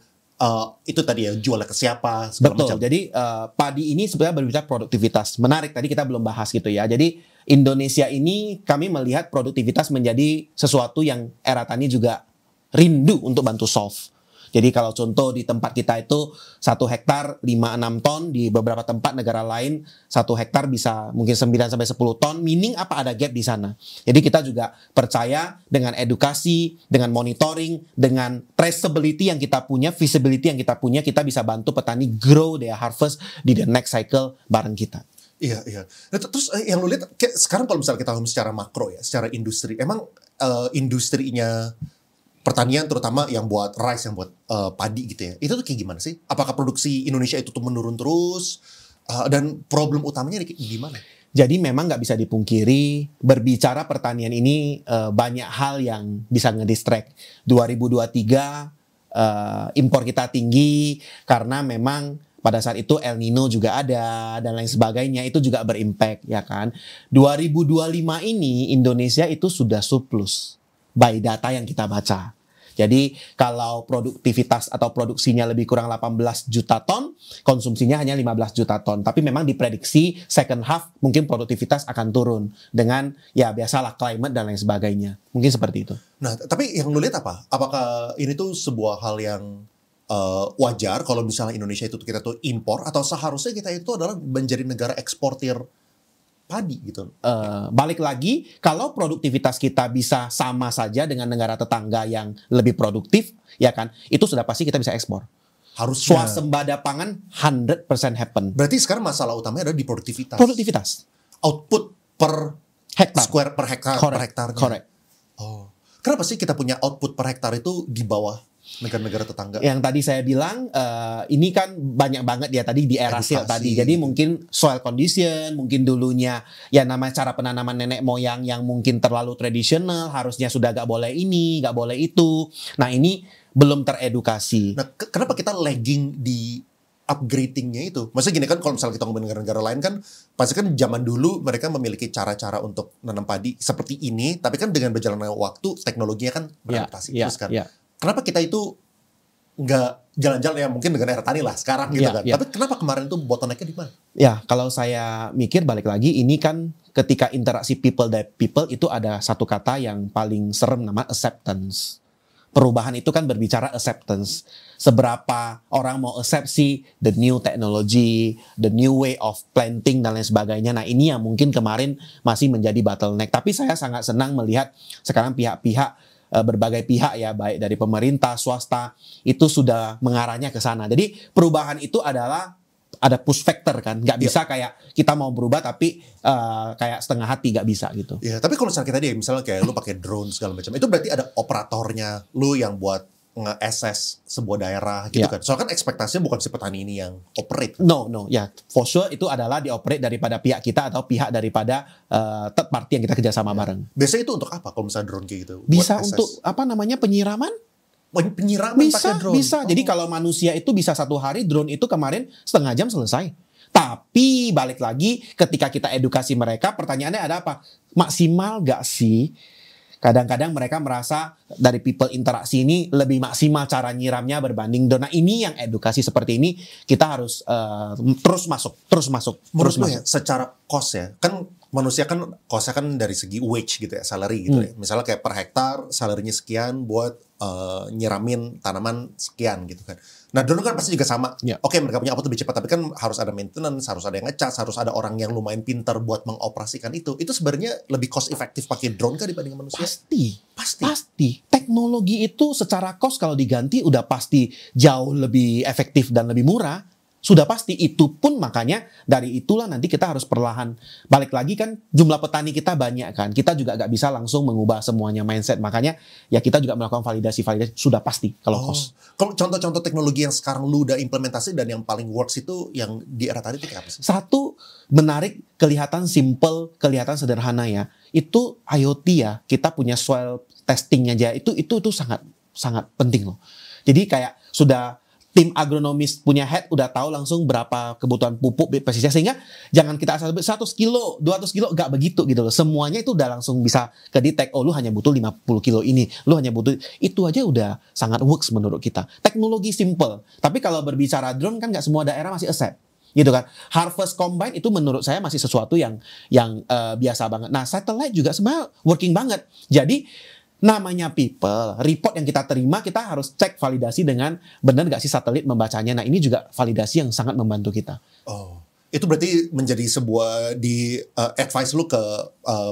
itu tadi ya jualnya ke siapa segala macam. Jadi padi ini sebenarnya berbicara produktivitas. Menarik, tadi kita belum bahas gitu ya. Jadi Indonesia ini kami melihat produktivitas menjadi sesuatu yang era tani juga rindu untuk bantu solve. Jadi kalau contoh di tempat kita itu 1 hektar 5-6 ton, di beberapa tempat negara lain 1 hektar bisa mungkin 9-10 ton, meaning apa ada gap di sana. Jadi kita juga percaya dengan edukasi, dengan monitoring, dengan traceability yang kita punya, visibility yang kita punya, kita bisa bantu petani grow their harvest di the next cycle bareng kita. Iya. Nah, terus yang lu lihat sekarang kalau misalnya kita ngomong secara makro ya, secara industri, emang industrinya pertanian terutama yang buat rice, yang buat padi gitu ya, itu tuh kayak gimana sih? Apakah produksi Indonesia itu tuh menurun terus? Dan problem utamanya di mana? Jadi memang nggak bisa dipungkiri, berbicara pertanian ini banyak hal yang bisa ngedistract. 2023 impor kita tinggi karena memang Pada saat itu El Nino juga ada dan lain sebagainya, itu juga berimpact ya kan. 2025 ini Indonesia itu sudah surplus by data yang kita baca. Jadi kalau produktivitas atau produksinya lebih kurang 18 juta ton, konsumsinya hanya 15 juta ton. Tapi memang diprediksi second half mungkin produktivitas akan turun dengan ya biasalah climate dan lain sebagainya. Mungkin seperti itu. Nah, tapi yang lu lihat apa? Apakah ini tuh sebuah hal yang wajar kalau misalnya Indonesia itu kita tuh impor, atau seharusnya kita itu adalah menjadi negara eksportir padi gitu? Balik lagi, kalau produktivitas kita bisa sama saja dengan negara tetangga yang lebih produktif, ya kan, itu sudah pasti kita bisa ekspor. Harusnya. Swasembada pangan 100% happen. Berarti sekarang masalah utamanya adalah di produktivitas. Produktivitas. Output per Hektar. square per hektar per hektarnya. Correct. Oh, kenapa sih kita punya output per hektar itu di bawah negara-negara tetangga? Yang tadi saya bilang, ini kan banyak banget ya tadi di era Edukasi. tadi. Jadi mungkin soil condition, mungkin dulunya ya namanya cara penanaman nenek moyang yang mungkin terlalu tradisional, harusnya sudah gak boleh ini, gak boleh itu. Nah ini belum teredukasi. Nah, kenapa kita lagging di upgradingnya itu? Maksudnya gini kan, kalau misalnya kita ngomongin negara-negara lain kan, pasti kan zaman dulu mereka memiliki cara-cara untuk nanam padi seperti ini, tapi kan dengan berjalannya waktu, teknologinya kan beradaptasi terus kan. Kenapa kita itu nggak jalan-jalan ya, mungkin dengan era tani lah sekarang gitu kan. Tapi kenapa kemarin itu bottleneck-nya di mana? Ya, kalau saya mikir balik lagi, ini kan ketika interaksi people that people itu ada satu kata yang paling serem, nama acceptance. Perubahan itu kan berbicara acceptance. Seberapa orang mau accept sih the new technology, the new way of planting dan lain sebagainya. Nah ini yang mungkin kemarin masih menjadi bottleneck. Tapi saya sangat senang melihat sekarang pihak-pihak, berbagai pihak ya, baik dari pemerintah, swasta, itu sudah mengarahnya ke sana. Jadi perubahan itu adalah ada push factor kan, nggak bisa kayak kita mau berubah tapi kayak setengah hati, nggak bisa gitu. Ya, tapi kalau misalnya kita misalnya kayak lu pakai drone segala macam, itu berarti ada operatornya, lu yang buat nge-assess sebuah daerah gitu kan. Soalnya kan ekspektasinya bukan si petani ini yang operate. No, ya for sure itu adalah dioperate daripada pihak kita atau pihak daripada third party yang kita kerjasama bareng. Biasanya itu untuk apa kalau misalnya drone kayak gitu? Bisa untuk apa namanya, penyiraman? Penyiraman pakai drone? Bisa. Jadi kalau manusia itu bisa 1 hari, drone itu kemarin setengah jam selesai. Tapi balik lagi ketika kita edukasi mereka, pertanyaannya ada apa? Maksimal gak sih? Kadang-kadang mereka merasa dari people interaksi ini lebih maksimal cara nyiramnya berbanding drone. Nah ini yang edukasi seperti ini kita harus terus masuk. Menurut gue ya, secara cost ya, kan manusia kan costnya kan dari segi wage gitu ya, salary gitu ya. Misalnya kayak per hektar salarinya sekian buat nyiramin tanaman sekian gitu kan. Nah drone kan pasti juga sama. Oke, mereka punya output lebih cepat, tapi kan harus ada maintenance, harus ada yang ngecas, harus ada orang yang lumayan pintar buat mengoperasikan itu. Itu sebenarnya lebih cost efektif pakai drone kan dibanding manusia? Pasti. Teknologi itu secara cost kalau diganti udah pasti jauh lebih efektif dan lebih murah. Sudah pasti, itu pun makanya dari itulah nanti kita harus perlahan. Balik lagi kan jumlah petani kita banyak kan. Kita juga gak bisa langsung mengubah semuanya mindset. Makanya ya kita juga melakukan validasi sudah pasti kalau cost. Kalau contoh-contoh teknologi yang sekarang lu udah implementasi dan yang paling works itu yang di era tadi itu kayak apa sih? Satu, menarik, kelihatan simple, kelihatan sederhana ya. Itu IoT ya. Kita punya soil testing aja. Itu sangat penting loh. Jadi kayak sudah tim agronomis punya head udah tahu langsung berapa kebutuhan pupuk pestisida, sehingga jangan kita asal 100 kilo, 200 kilo, gak begitu gitu loh. Semuanya itu udah langsung bisa ke detect, oh lu hanya butuh 50 kilo ini, lu hanya butuh, itu aja udah sangat works menurut kita. Teknologi simple, tapi kalau berbicara drone kan gak semua daerah masih accept. Gitu kan. Harvest combine itu menurut saya masih sesuatu yang biasa banget. Nah, satellite juga sebenarnya working banget. Jadi namanya people, report yang kita terima kita harus cek validasi dengan benar nggak sih satelit membacanya. Nah ini juga validasi yang sangat membantu kita. Oh, itu berarti menjadi sebuah advice lu ke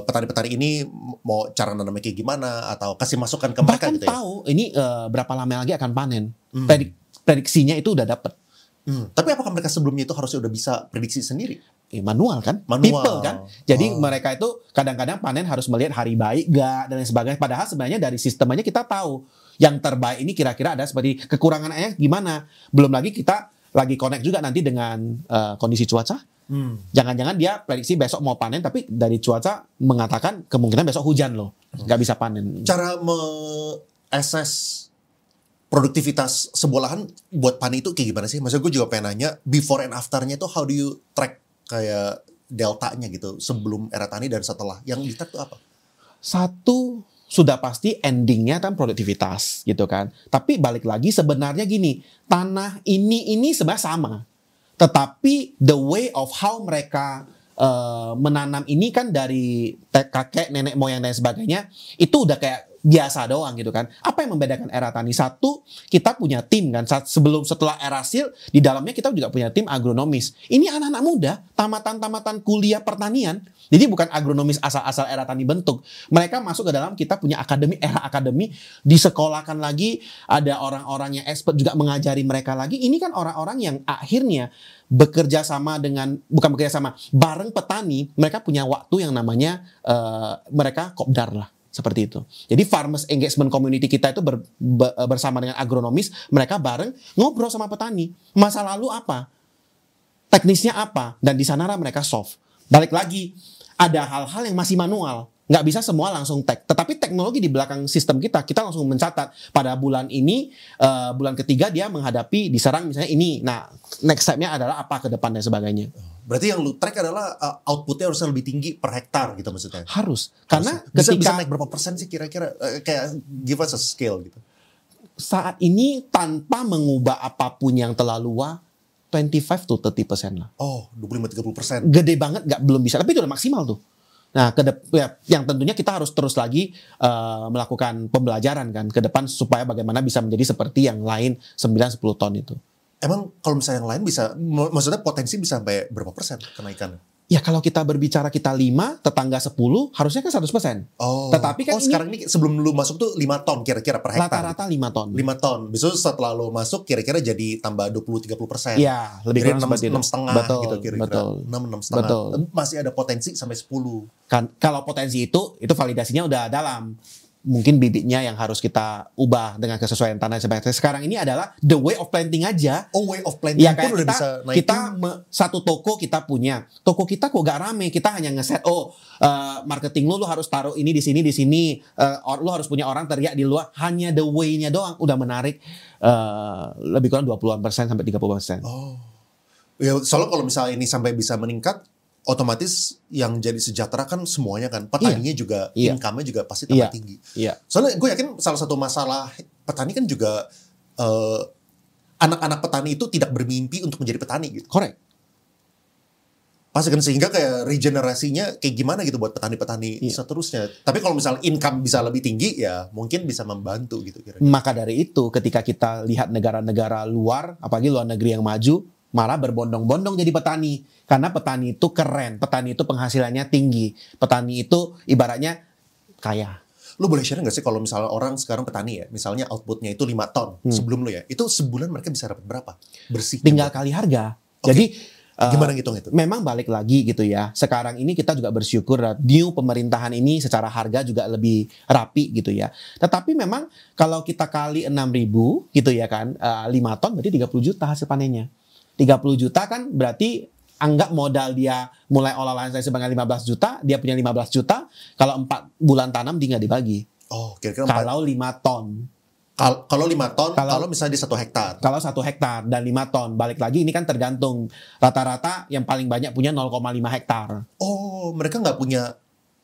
petani-petani ini mau cara nanamnya kayak gimana, atau kasih masukan ke mereka gitu ya? Bahkan tahu ini berapa lama lagi akan panen. Prediksinya itu udah dapet. Tapi apakah mereka sebelumnya itu harusnya udah bisa prediksi sendiri? Manual kan, people kan. Jadi mereka itu kadang-kadang panen harus melihat hari baik gak dan lain sebagainya. Padahal sebenarnya dari sistemnya kita tahu yang terbaik ini kira-kira ada seperti kekurangan airnya gimana. Belum lagi kita lagi connect juga nanti dengan kondisi cuaca. Jangan-jangan dia prediksi besok mau panen, tapi dari cuaca mengatakan kemungkinan besok hujan loh, nggak bisa panen. Cara me-assess produktivitas sebuah lahan buat petani itu kayak gimana sih? Maksudnya gue juga pengen nanya before and afternya itu how do you track kayak deltanya gitu sebelum era tani dan setelah, yang di track itu apa? Satu, sudah pasti endingnya kan produktivitas gitu kan. Tapi balik lagi sebenarnya gini, tanah ini sebenarnya sama. Tetapi the way of how mereka menanam ini kan dari kakek, nenek moyang dan sebagainya, itu udah kayak biasa doang gitu kan. Apa yang membedakan era tani? Satu, kita punya tim kan. Setelah era sil, di dalamnya kita juga punya tim agronomis. Ini anak-anak muda, tamatan kuliah pertanian. Jadi bukan agronomis asal-asal era tani bentuk. Mereka masuk ke dalam, kita punya akademi, era akademi, disekolahkan lagi, ada orang-orang yang expert juga mengajari mereka lagi. Ini kan orang-orang yang akhirnya bekerja sama bukan bekerja sama, bareng petani. Mereka punya waktu yang namanya, mereka kopdar lah. Seperti itu. Jadi farmers engagement community kita itu bersama dengan agronomis, mereka bareng ngobrol sama petani. Masa lalu apa? Teknisnya apa? Dan di sana mereka solve. Balik lagi, ada hal-hal yang masih manual. Nggak bisa semua langsung tag. Tetapi teknologi di belakang sistem kita langsung mencatat. Pada bulan ini, bulan ketiga dia menghadapi, diserang misalnya ini. Nah, next step-nya adalah apa ke depan dan sebagainya. Berarti yang lu track adalah outputnya harusnya lebih tinggi per hektar gitu maksudnya? Harus. Karena bisa ketika naik berapa persen sih kira-kira? Kayak give us a scale gitu. Saat ini tanpa mengubah apapun yang terlalu 25 to 30% lah. Oh, 25-30%. Gede banget, belum bisa. Tapi itu udah maksimal tuh. Nah, yang tentunya kita harus terus lagi melakukan pembelajaran kan ke depan supaya bagaimana bisa menjadi seperti yang lain 9-10 ton itu. Emang kalau misalnya yang lain bisa, maksudnya potensi bisa sampai berapa persen kenaikannya? Ya kalau kita berbicara kita 5, tetangga 10, harusnya kan 100%. Oh, Tetapi kan sekarang ini sebelum lu masuk tuh 5 ton kira-kira per hektar? Rata-rata 5 ton. 5 ton. Besok setelah lu masuk kira-kira jadi tambah 20-30%. Iya, lebih kurang seperti itu. 6,5 gitu kira-kira. Betul. 6,5. Betul. Masih ada potensi sampai 10. Kan, kalau potensi itu validasinya udah dalam. Mungkin bibitnya yang harus kita ubah dengan kesesuaian tanah dan sebagainya. Sekarang ini adalah the way of planting aja. Oh, way of planting ya, pun udah bisa naikin. Satu toko kita punya. Toko kita kok gak rame. Kita hanya ngeset, marketing lu harus taruh ini di sini. Lu harus punya orang teriak di luar. Hanya the way-nya doang udah menarik lebih kurang 20% sampai 30%. Oh. Ya, soalnya kalau misalnya ini sampai bisa meningkat, otomatis yang jadi sejahtera kan semuanya kan. Petaninya juga, income-nya juga pasti tambah tinggi. Iya. Soalnya gue yakin salah satu masalah petani kan juga anak-anak petani itu tidak bermimpi untuk menjadi petani gitu. Correct. Pasti kan, sehingga kayak regenerasinya kayak gimana gitu buat petani-petani seterusnya. Tapi kalau misalnya income bisa lebih tinggi, ya mungkin bisa membantu gitu kira-kira. Maka dari itu ketika kita lihat negara-negara luar, apalagi luar negeri yang maju, malah berbondong-bondong jadi petani. Karena petani itu keren, petani itu penghasilannya tinggi, petani itu ibaratnya kaya. Lu boleh share nggak sih kalau misalnya orang sekarang petani ya, misalnya outputnya itu 5 ton sebelum lu ya, itu sebulan mereka bisa dapat berapa? Bersih. Tinggal kali harga. Okay. Jadi gimana ngitung itu? Memang balik lagi gitu ya. Sekarang ini kita juga bersyukur new pemerintahan ini secara harga juga lebih rapi gitu ya. Tetapi memang kalau kita kali 6.000 gitu ya kan, 5 ton berarti 30 juta hasil panennya. 30 juta kan berarti anggap modal dia mulai olah lahan saya sebanyak 15 juta, dia punya 15 juta, kalau 4 bulan tanam dia nggak dibagi. Oh, kira-kira kalau 5 ton. Kalau 5 ton, kalau misalnya di 1 hektar. Kalau 1 hektar dan 5 ton, balik lagi ini kan tergantung. Rata-rata yang paling banyak punya 0,5 hektar. Oh, mereka nggak punya.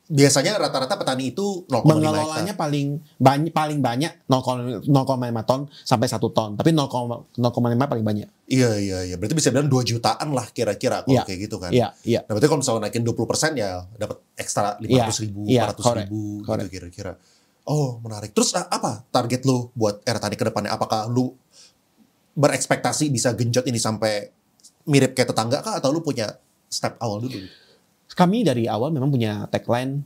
Biasanya rata-rata petani itu 0,5 hektar. Mengelolanya paling banyak 0,5 ton sampai 1 ton. Tapi 0,5 paling banyak. Iya. Berarti bisa bilang 2 jutaan lah kira-kira kalau kayak gitu kan. Iya. Nah, berarti kalau misalnya naikin 20% ya dapat ekstra 500.000, 400.000 gitu kira-kira. Oh, menarik. Terus apa target lu buat era tani ke depannya? Apakah lu berekspektasi bisa genjot ini sampai mirip kayak tetangga kah? Atau lu punya step awal dulu? Kami dari awal memang punya tagline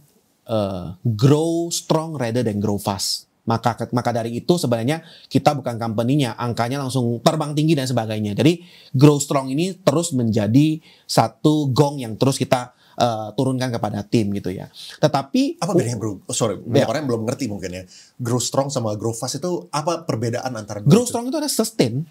grow strong rather than grow fast. Maka dari itu sebenarnya kita bukan company-nya, angkanya langsung terbang tinggi dan sebagainya. Jadi grow strong ini terus menjadi satu gong yang terus kita turunkan kepada tim gitu ya. Tetapi apa bedanya bro? Banyak orang yang belum ngerti mungkin ya. Grow strong sama grow fast itu apa perbedaan antara grow strong itu ada sustain.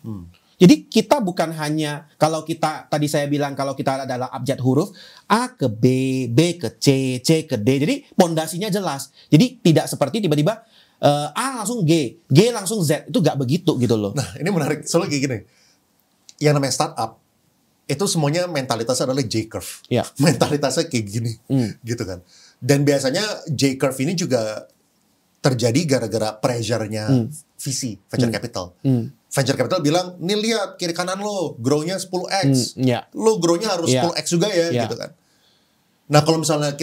Jadi kita bukan hanya, kalau kita tadi saya bilang kalau kita adalah abjad huruf A ke B, B ke C, C ke D. Jadi pondasinya jelas. Jadi tidak seperti tiba-tiba A langsung G langsung Z, itu gak begitu gitu loh. Nah, ini menarik soalnya kayak gini. Yang namanya startup itu semuanya mentalitasnya adalah J-curve. Ya. Mentalitasnya kayak gini, gitu kan. Dan biasanya J-curve ini juga terjadi gara-gara pressure-nya VC, venture capital. Venture capital bilang, nih lihat kiri kanan lo, grow-nya 10x. Lo grow-nya harus 10x juga ya, gitu kan. Nah, kalau misalnya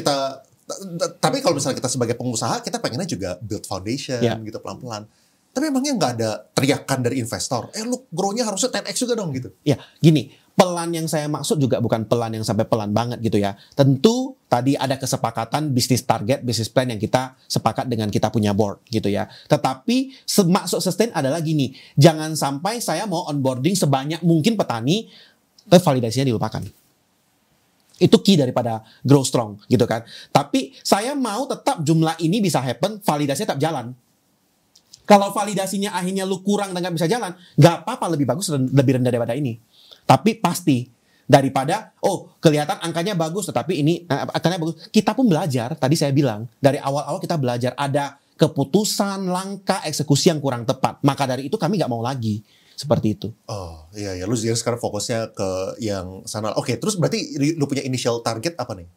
tapi kalau misalnya kita sebagai pengusaha, kita pengennya juga build foundation gitu pelan-pelan. Tapi emangnya nggak ada teriakan dari investor, lu grow-nya harusnya 10x juga dong gitu. Ya, gini, pelan yang saya maksud juga bukan pelan yang sampai pelan banget gitu ya. Tentu tadi ada kesepakatan bisnis target, bisnis plan yang kita sepakat dengan kita punya board gitu ya. Tetapi maksud sustain adalah gini, jangan sampai saya mau onboarding sebanyak mungkin petani, tapi validasinya dilupakan. Itu key daripada grow strong gitu kan. Tapi saya mau tetap jumlah ini bisa happen, validasinya tetap jalan. Kalau validasinya akhirnya lu kurang dan gak bisa jalan, gak apa-apa, lebih bagus, lebih rendah daripada ini. Tapi pasti daripada kelihatan angkanya bagus tetapi ini angkanya bagus. Kita pun belajar, tadi saya bilang dari awal-awal kita belajar ada keputusan, langkah, eksekusi yang kurang tepat. Maka dari itu kami gak mau lagi seperti itu. Oh iya, lu jadi sekarang fokusnya ke yang sana. Oke, terus berarti lu punya initial target apa nih?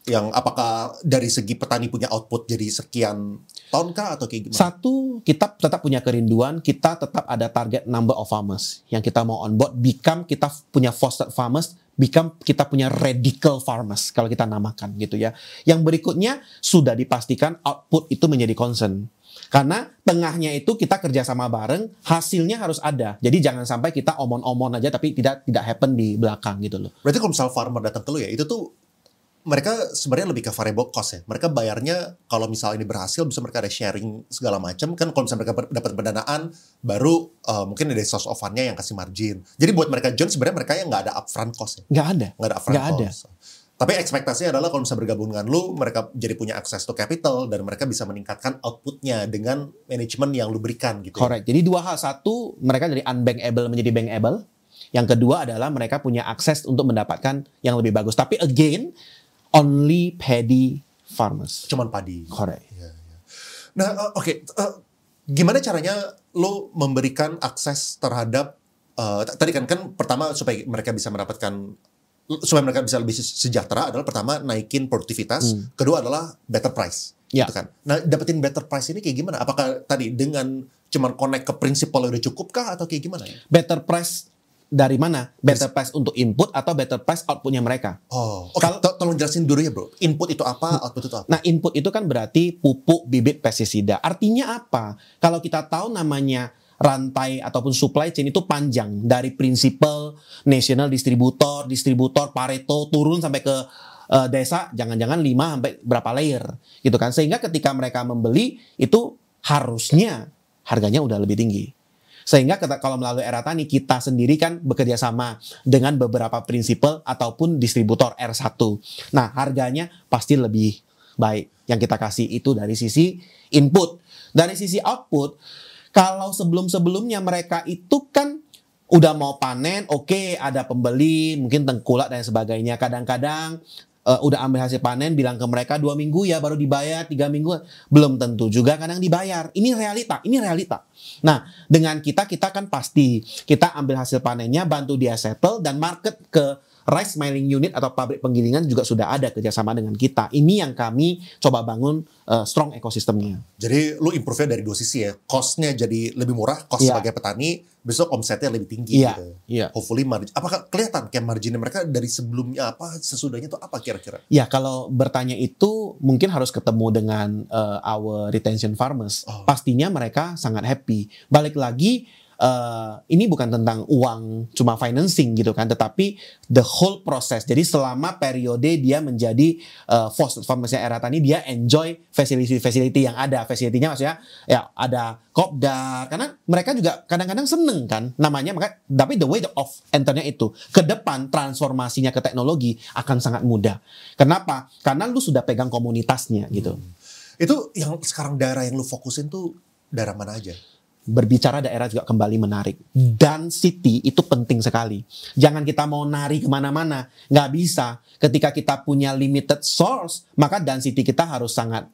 Yang apakah dari segi petani punya output jadi sekian ton kah atau kayak gimana? Satu, kita tetap punya kerinduan, kita tetap ada target number of farmers yang kita mau onboard, become kita punya fostered farmers, become kita punya radical farmers kalau kita namakan gitu ya. Yang berikutnya sudah dipastikan output itu menjadi concern. Karena tengahnya itu kita kerjasama bareng, hasilnya harus ada. Jadi jangan sampai kita omon-omon aja tapi tidak happen di belakang gitu loh. Berarti kalau misal farmer datang ke lu ya, itu tuh mereka sebenarnya lebih ke variable cost ya. Mereka bayarnya kalau misal ini berhasil bisa mereka ada sharing segala macam kan. Kalau misalnya mereka dapat pendanaan baru mungkin ada source of fund-nya yang kasih margin. Jadi buat mereka join sebenarnya mereka yang nggak ada upfront cost ya. Nggak ada upfront cost. Tapi ekspektasinya adalah kalau misalnya bergabung dengan lu, mereka jadi punya access to capital dan mereka bisa meningkatkan outputnya dengan manajemen yang lu berikan gitu. Correct. Jadi dua hal. Satu, mereka dari unbankable menjadi bankable. Yang kedua adalah mereka punya akses untuk mendapatkan yang lebih bagus. Tapi again, only paddy farmers. Cuman padi. Correct. Ya. Nah, oke. Gimana caranya lo memberikan akses terhadap tadi kan pertama supaya mereka bisa lebih sejahtera adalah pertama naikin produktivitas, kedua adalah better price. Ya. Gitu kan. Nah, dapetin better price ini kayak gimana? Apakah tadi dengan cuman connect ke prinsipal udah cukup kah atau kayak gimana? Better price dari mana? Better price untuk input atau better price outputnya mereka? Oh, oke. Tolong jelasin dulu ya bro. Input itu apa? Output itu apa? Nah, input itu kan berarti pupuk, bibit, pestisida. Artinya apa? Kalau kita tahu namanya rantai ataupun supply chain itu panjang. Dari prinsipal, national distributor, Pareto, turun sampai ke desa, jangan-jangan 5 sampai berapa layer. Gitu kan. Sehingga ketika mereka membeli, itu harusnya harganya udah lebih tinggi. Sehingga kalau melalui Era Tani, kita sendiri kan bekerja sama dengan beberapa prinsipal ataupun distributor R1. Nah, harganya pasti lebih baik. Yang kita kasih itu dari sisi input. Dari sisi output, kalau sebelum-sebelumnya mereka itu kan udah mau panen, oke, ada pembeli, mungkin tengkulak dan sebagainya. Kadang-kadang udah ambil hasil panen, bilang ke mereka 2 minggu ya baru dibayar, 3 minggu belum tentu juga kadang dibayar. Ini realita. Nah, dengan kita kan pasti kita ambil hasil panennya, bantu dia settle, dan market ke rice milling unit atau pabrik penggilingan juga sudah ada kerjasama dengan kita. Ini yang kami coba bangun strong ekosistemnya. Jadi lu improve-nya dari dua sisi ya. Cost-nya jadi lebih murah, cost sebagai petani, besok omsetnya lebih tinggi gitu. Hopefully margin. Apakah kelihatan kayak marginnya mereka dari sebelumnya apa, sesudahnya itu apa kira-kira? Ya, kalau bertanya itu mungkin harus ketemu dengan our retention farmers. Pastinya mereka sangat happy. Balik lagi, ini bukan tentang uang cuma financing gitu kan, tetapi the whole process. Jadi selama periode dia menjadi foster farmersnya Era Tani, dia enjoy facility yang ada. Facility-nya maksudnya ya ada kopdar, karena mereka juga kadang-kadang seneng kan namanya. Tapi the way of enter-nya itu ke depan, transformasinya ke teknologi akan sangat mudah. Kenapa? Karena lu sudah pegang komunitasnya gitu. Itu yang sekarang daerah yang lu fokusin tuh daerah mana aja? berbicara daerah juga kembali menarik. Density itu penting sekali. Jangan kita mau nari kemana-mana. Nggak bisa. Ketika kita punya limited source, maka density kita harus sangat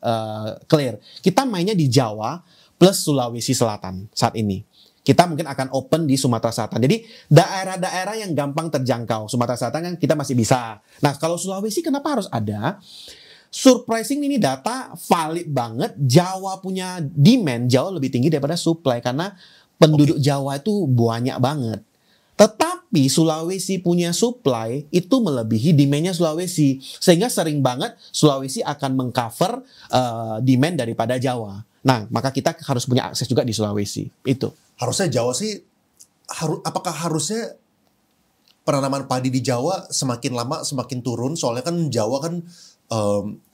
clear. Kita mainnya di Jawa plus Sulawesi Selatan saat ini. Kita mungkin akan open di Sumatera Selatan. Jadi daerah-daerah yang gampang terjangkau. Sumatera Selatan kan kita masih bisa. Nah kalau Sulawesi kenapa harus ada? Surprising ini data valid banget. Jawa punya demand jauh lebih tinggi daripada supply. Karena penduduk Jawa itu banyak banget. Tetapi Sulawesi punya supply itu melebihi demandnya Sulawesi. Sehingga sering banget Sulawesi akan mengcover demand daripada Jawa. Nah maka kita harus punya akses juga di Sulawesi. Itu. Harusnya Jawa sih, apakah harusnya penanaman padi di Jawa semakin lama semakin turun? Soalnya kan Jawa kan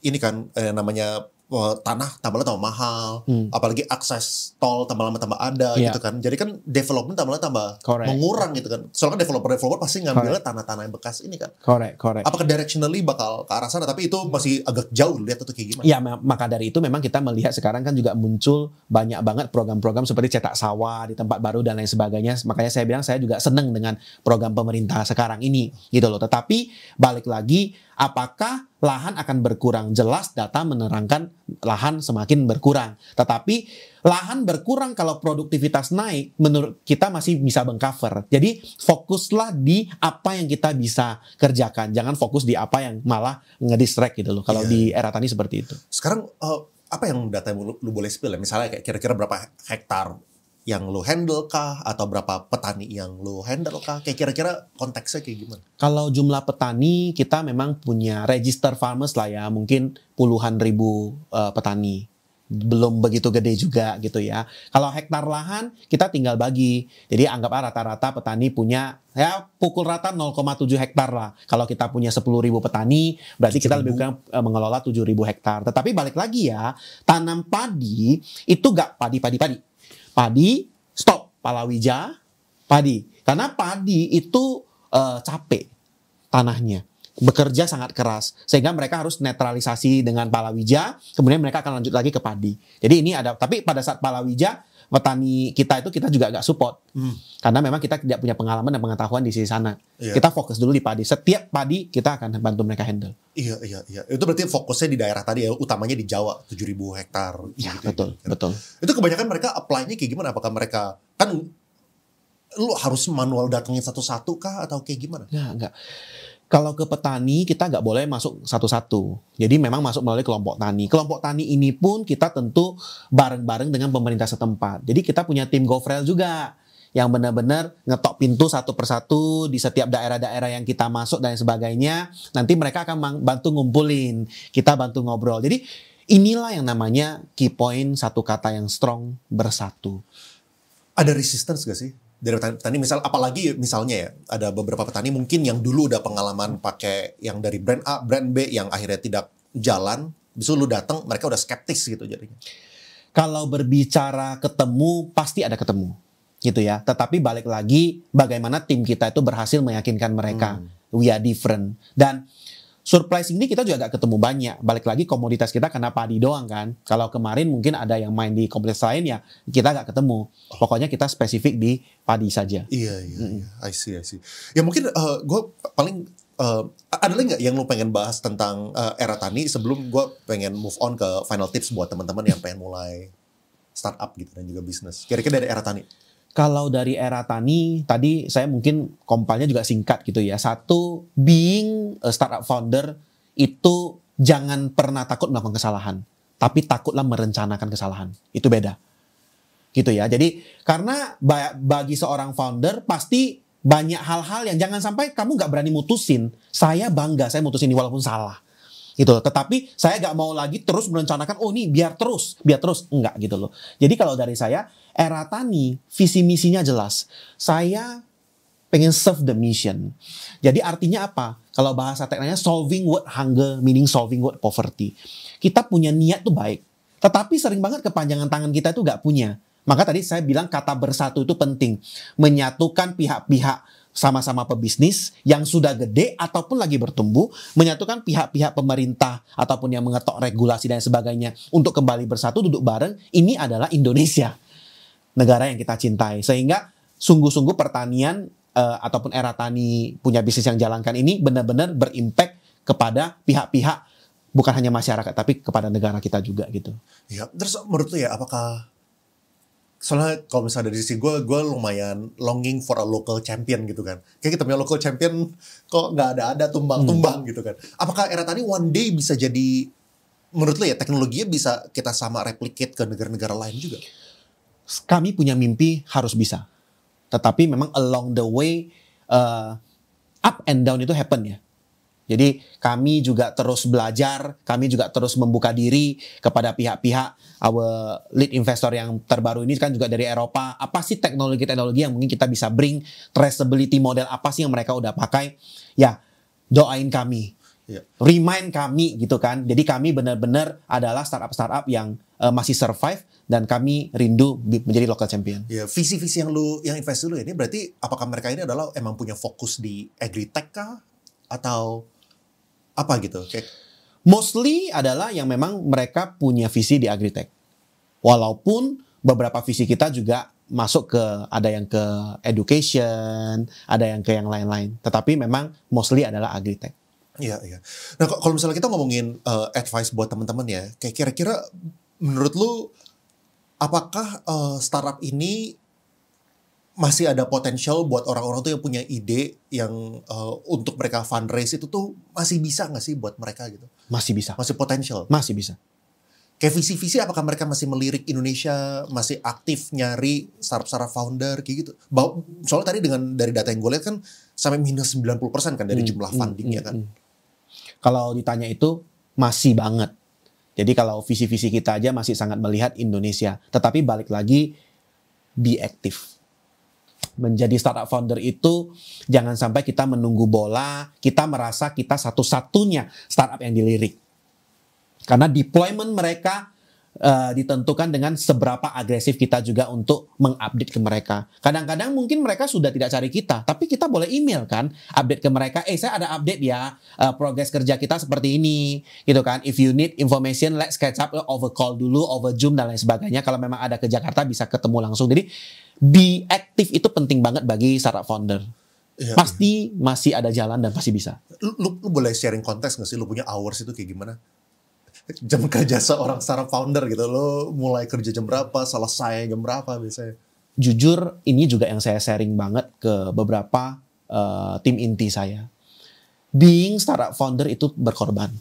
ini kan namanya tanah tambah lama tambah mahal, apalagi akses tol tambah lama tambah ada gitu kan. Jadi kan development tambah lama tambah mengurang gitu kan. Soalnya kan developer pasti ngambilnya tanah-tanah yang bekas ini kan. Correct. Apakah directionally bakal ke arah sana? Tapi itu masih agak jauh lihat atau kayak gimana? Ya maka dari itu memang kita melihat sekarang kan juga muncul banyak banget program-program seperti cetak sawah di tempat baru dan lain sebagainya. Makanya saya bilang saya juga senang dengan program pemerintah sekarang ini gitu loh. Tetapi balik lagi, apakah lahan akan berkurang? Jelas data menerangkan lahan semakin berkurang. Tetapi lahan berkurang kalau produktivitas naik, menurut kita masih bisa mengcover. Jadi fokuslah di apa yang kita bisa kerjakan. Jangan fokus di apa yang malah ngedistract gitu loh. Kalau di era tani seperti itu. Sekarang apa yang data yang lu boleh spill ya? Misalnya kayak kira-kira berapa hektar yang lo handle kah? Atau berapa petani yang lo handle kah? Kayak kira-kira konteksnya kayak gimana? Kalau jumlah petani, kita memang punya register farmers lah ya. Mungkin puluhan ribu petani. Belum begitu gede juga gitu ya. Kalau hektar lahan, kita tinggal bagi. Jadi anggaplah rata-rata petani punya, ya pukul rata 0,7 hektar lah. Kalau kita punya 10.000 petani, berarti kita lebih kurang mengelola 7.000 hektar. Tetapi balik lagi ya, tanam padi itu gak padi. Padi, stop. Palawija, padi. Karena padi itu capek tanahnya. Bekerja sangat keras. Sehingga mereka harus netralisasi dengan palawija. Kemudian mereka akan lanjut lagi ke padi. Jadi ini ada. Tapi pada saat palawija, petani kita itu kita juga agak support. Karena memang kita tidak punya pengalaman dan pengetahuan di sisi sana. Kita fokus dulu di padi. Setiap padi kita akan bantu mereka handle. Iya. Itu berarti fokusnya di daerah tadi ya, utamanya di Jawa, 7.000 hektar. Ya, gitu, betul. Itu kebanyakan mereka apply-nya kayak gimana? Apakah mereka, kan lu harus manual datengin satu-satu kah? Atau kayak gimana? Ya, enggak. Kalau ke petani, kita nggak boleh masuk satu-satu. Jadi memang masuk melalui kelompok tani. Kelompok tani ini pun kita tentu bareng-bareng dengan pemerintah setempat. Jadi kita punya tim GoFrail juga. Yang benar-benar ngetok pintu satu persatu di setiap daerah-daerah yang kita masuk dan sebagainya. Nanti mereka akan bantu ngumpulin. Kita bantu ngobrol. Jadi inilah yang namanya key point, satu kata yang strong, bersatu. Ada resistance gak sih? Dari petani apalagi misalnya ya, ada beberapa petani mungkin yang dulu udah pengalaman pakai yang dari brand A, brand B yang akhirnya tidak jalan, besok lu datang mereka udah skeptis gitu jadinya. Kalau berbicara ketemu, pasti ada ketemu gitu ya. Tetapi balik lagi bagaimana tim kita itu berhasil meyakinkan mereka. We are different. Dan surprising ini kita juga gak ketemu banyak. Balik lagi komoditas kita kena padi doang kan. Kalau kemarin mungkin ada yang main di komoditas lain ya kita gak ketemu. Pokoknya kita spesifik di padi saja. Iya. I see. Ya mungkin gue paling ada lagi nggak yang lu pengen bahas tentang era tani sebelum gue pengen move on ke final tips buat teman-teman yang pengen mulai startup gitu dan juga bisnis. Kira-kira dari era tani. Kalau dari era tani, tadi saya mungkin kompilnya juga singkat gitu ya. Satu, being a startup founder itu jangan pernah takut melakukan kesalahan. Tapi takutlah merencanakan kesalahan. Itu beda. Gitu ya. Jadi karena bagi seorang founder pasti banyak hal-hal yang jangan sampai kamu gak berani mutusin. Saya bangga, saya mutusin ini walaupun salah. Gitu loh. Tetapi saya gak mau lagi terus merencanakan, oh ini biar terus. Enggak gitu loh. Jadi kalau dari saya, era tani, visi misinya jelas. Saya pengen serve the mission. Jadi artinya apa? Kalau bahasa tekniknya solving world hunger, meaning solving world poverty. Kita punya niat tuh baik. Tetapi sering banget kepanjangan tangan kita itu gak punya. Maka tadi saya bilang kata bersatu itu penting. Menyatukan pihak-pihak sama-sama pebisnis yang sudah gede ataupun lagi bertumbuh, menyatukan pihak-pihak pemerintah ataupun yang mengetok regulasi dan sebagainya untuk kembali bersatu, duduk bareng. Ini adalah Indonesia. negara yang kita cintai. Sehingga sungguh-sungguh pertanian ataupun era tani punya bisnis yang jalankan ini benar-benar berimpact kepada pihak-pihak, bukan hanya masyarakat tapi kepada negara kita juga gitu. Ya, terus menurut lu ya, apakah, soalnya kalau misalnya dari sisi gue lumayan longing for a local champion gitu kan. Kayak kita punya local champion kok nggak ada tumbang-tumbang gitu kan. Apakah era tani one day bisa jadi, menurut lu ya, teknologinya bisa kita sama replicate ke negara-negara lain juga? Kami punya mimpi harus bisa. Tetapi memang along the way up and down itu happen ya. Jadi kami juga terus belajar, kami juga terus membuka diri kepada pihak-pihak. Our lead investor yang terbaru ini kan juga dari Eropa. Apa sih teknologi-teknologi yang mungkin kita bisa bring, traceability model apa sih yang mereka udah pakai? Ya, doain kami. Remind kami gitu kan. Jadi kami benar-benar adalah startup-startup yang masih survive dan kami rindu menjadi local champion. Ya, visi-visi yang invest dulu ini berarti apakah mereka ini adalah emang punya fokus di agritech kah atau apa gitu? Mostly adalah yang memang mereka punya visi di agritech. Walaupun beberapa visi kita juga masuk ke, ada yang ke education, ada yang ke yang lain-lain. Tetapi memang mostly adalah agritech. Iya, iya. Nah, kalau misalnya kita ngomongin advice buat teman-teman ya, kayak kira-kira menurut lu apakah startup ini masih ada potensial buat orang-orang tuh yang punya ide yang untuk mereka fundraise itu tuh masih bisa nggak sih buat mereka gitu? Masih bisa. Masih potensial? Masih bisa. Kayak visi-visi apakah mereka masih melirik Indonesia, masih aktif nyari startup-startup founder kayak gitu? Soalnya tadi dari data yang gue lihat kan sampai minus 90% kan dari jumlah fundingnya kan? Kalau ditanya itu masih banget. Jadi kalau visi-visi kita aja masih sangat melihat Indonesia. Tetapi balik lagi, be active. Menjadi startup founder itu jangan sampai kita menunggu bola, kita merasa kita satu-satunya startup yang dilirik. Karena deployment mereka ditentukan dengan seberapa agresif kita juga untuk mengupdate ke mereka. Kadang-kadang mungkin mereka sudah tidak cari kita, tapi kita boleh email kan, update ke mereka, saya ada update ya, progres kerja kita seperti ini, gitu kan. If you need information, let's catch up, over call dulu, over Zoom dan lain sebagainya. Kalau memang ada ke Jakarta bisa ketemu langsung. Jadi be active itu penting banget bagi startup founder. Ya, pasti masih ada jalan dan pasti bisa. Lu boleh sharing konteks nggak sih? Lu punya hours itu kayak gimana? Jam kerja seorang startup founder gitu, lo mulai kerja jam berapa, selesai jam berapa biasanya? Jujur, ini juga yang saya sharing banget ke beberapa tim inti saya. Being startup founder itu berkorban.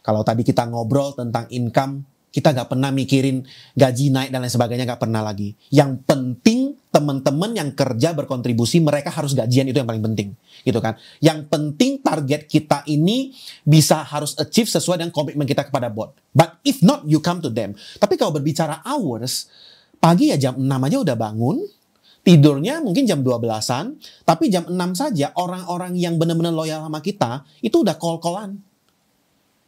Kalau tadi kita ngobrol tentang income, kita nggak pernah mikirin gaji naik dan lain sebagainya, nggak pernah lagi. Yang penting teman-teman yang kerja berkontribusi, mereka harus gajian, itu yang paling penting, gitu kan. Yang penting target kita ini bisa harus achieve sesuai dengan komitmen kita kepada board. But if not, you come to them. Tapi kalau berbicara hours, pagi ya jam 6 aja udah bangun, tidurnya mungkin jam 12-an, tapi jam 6 saja orang-orang yang benar-benar loyal sama kita, itu udah call-callan.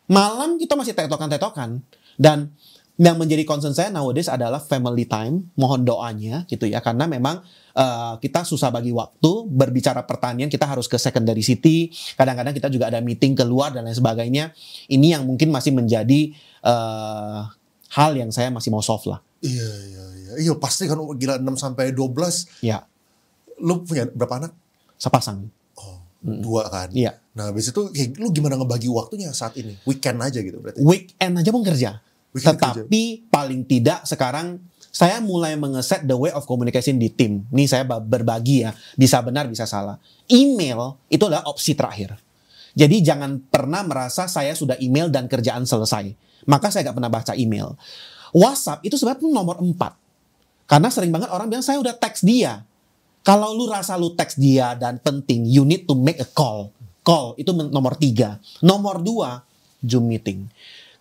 Malam kita masih tetokan-tetokan. Dan yang menjadi concern saya nowadays adalah family time. Mohon doanya gitu ya. Karena memang kita susah bagi waktu. Berbicara pertanian kita harus ke secondary city. Kadang-kadang kita juga ada meeting keluar dan lain sebagainya. Ini yang mungkin masih menjadi hal yang saya masih mau solve lah. Iya pasti kan gila 6-12. Ya. Lu punya berapa anak? Sepasang. Oh, 2 kan? Iya. Nah habis itu lu gimana ngebagi waktunya saat ini? Weekend aja gitu berarti? Weekend aja pun kerja. Tetapi paling tidak sekarang saya mulai mengeset the way of communication di tim. Ini saya berbagi ya, bisa benar bisa salah. Email itu adalah opsi terakhir. Jadi jangan pernah merasa saya sudah email dan kerjaan selesai. Maka saya gak pernah baca email. WhatsApp itu sebenarnya nomor 4. Karena sering banget orang bilang saya udah teks dia. Kalau lu rasa lu teks dia dan penting, you need to make a call. Call itu nomor 3. Nomor 2, Zoom meeting.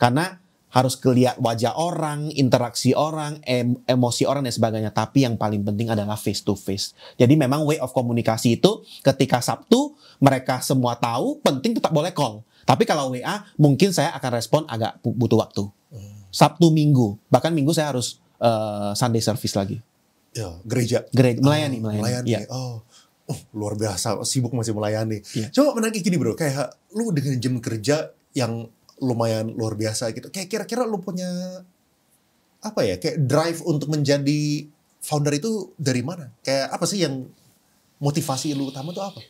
Karena harus kelihatan wajah orang, interaksi orang, emosi orang dan sebagainya. Tapi yang paling penting adalah face to face. Jadi memang way of komunikasi itu ketika Sabtu mereka semua tahu, penting tetap boleh call. Tapi kalau WA mungkin saya akan respon agak butuh waktu. Sabtu Minggu, bahkan Minggu saya harus Sunday service lagi. Ya, gereja. Melayani. Ya. Luar biasa, sibuk masih melayani. Ya. Coba menarik gini bro, kayak lu dengan jam kerja yang lumayan luar biasa gitu. Kayak kira-kira lu punya apa ya? Kayak drive untuk menjadi founder itu dari mana? Kayak apa sih yang motivasi lu utama tuh apa?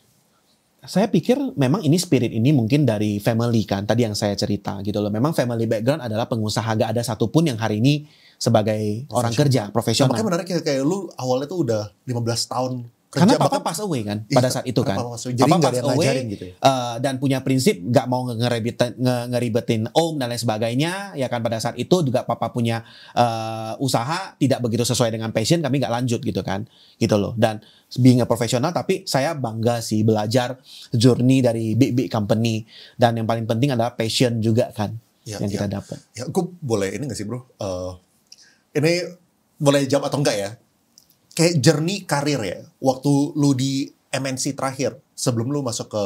Saya pikir memang ini spirit ini mungkin dari family kan, tadi yang saya cerita gitu loh. Memang family background adalah pengusaha, gak ada satupun yang hari ini sebagai orang kerja profesional. Makanya menarik kayak lu awalnya tuh udah 15 tahun kerja. Karena papa pass away kan pada saat itu kan. Jadi nggak ada yang ngajarin gitu ya. Dan punya prinsip gak mau ngeribetin om dan lain sebagainya. Ya kan pada saat itu juga papa punya usaha tidak begitu sesuai dengan passion, kami gak lanjut gitu kan. Gitu loh. Dan being a profesional, tapi saya bangga sih belajar journey dari big company. Dan yang paling penting adalah passion juga kan yang kita dapat. Ya, gue boleh ini gak sih bro? Ini boleh jawab atau enggak ya? Kayak journey karir ya, waktu lu di MNC terakhir, sebelum lu masuk ke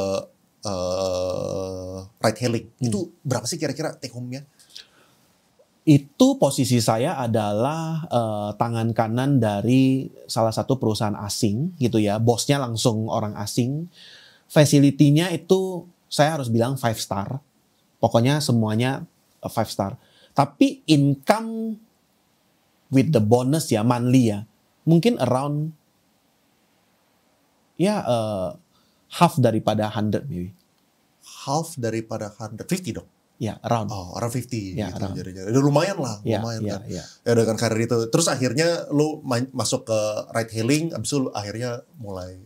ride hailing, itu berapa sih kira-kira take home-nya? Itu posisi saya adalah tangan kanan dari salah satu perusahaan asing gitu ya, bosnya langsung orang asing, facility-nya itu saya harus bilang 5 star, pokoknya semuanya 5 star. Tapi income with the bonus ya, monthly ya, mungkin around ya half daripada 100 maybe. Half daripada 150 dong? Ya, around. Oh, around 50 ya, gitu. Around. Jadi lumayan lah, lumayan kan. Ya dengan karir itu. Terus akhirnya lu masuk ke ride hailing, abis itu lu akhirnya mulai.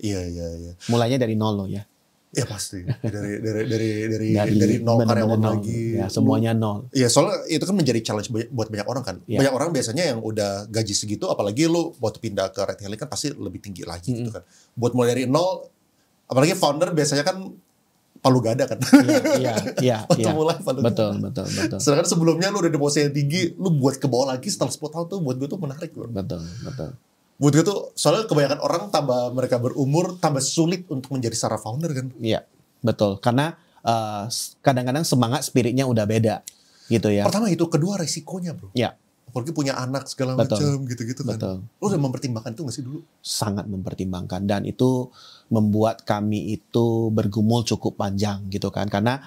Iya. Mulainya dari nol loh ya. Ya pasti dari nol karyawan lagi ya, semuanya nol. Ya soalnya itu kan menjadi challenge buat banyak orang kan. Banyak orang biasanya yang udah gaji segitu, apalagi lu buat pindah ke ride hailing kan pasti lebih tinggi lagi gitu kan. Buat mulai dari nol, apalagi founder biasanya kan palu gada kan. Iya. Untuk mulai palu betul. Sedangkan sebelumnya lu udah di posisi yang tinggi, lu buat ke bawah lagi setelah 10 tahun tuh buat gue tuh menarik bro. Betul. Buat gue tuh, soalnya kebanyakan orang tambah mereka berumur, tambah sulit untuk menjadi seorang founder kan. Iya, betul. Karena kadang-kadang semangat spiritnya udah beda gitu ya. Pertama itu, kedua resikonya bro. Iya. Apalagi punya anak segala macam gitu-gitu kan. Betul. Lo udah mempertimbangkan itu gak sih dulu? Sangat mempertimbangkan. Dan itu membuat kami itu bergumul cukup panjang gitu kan. Karena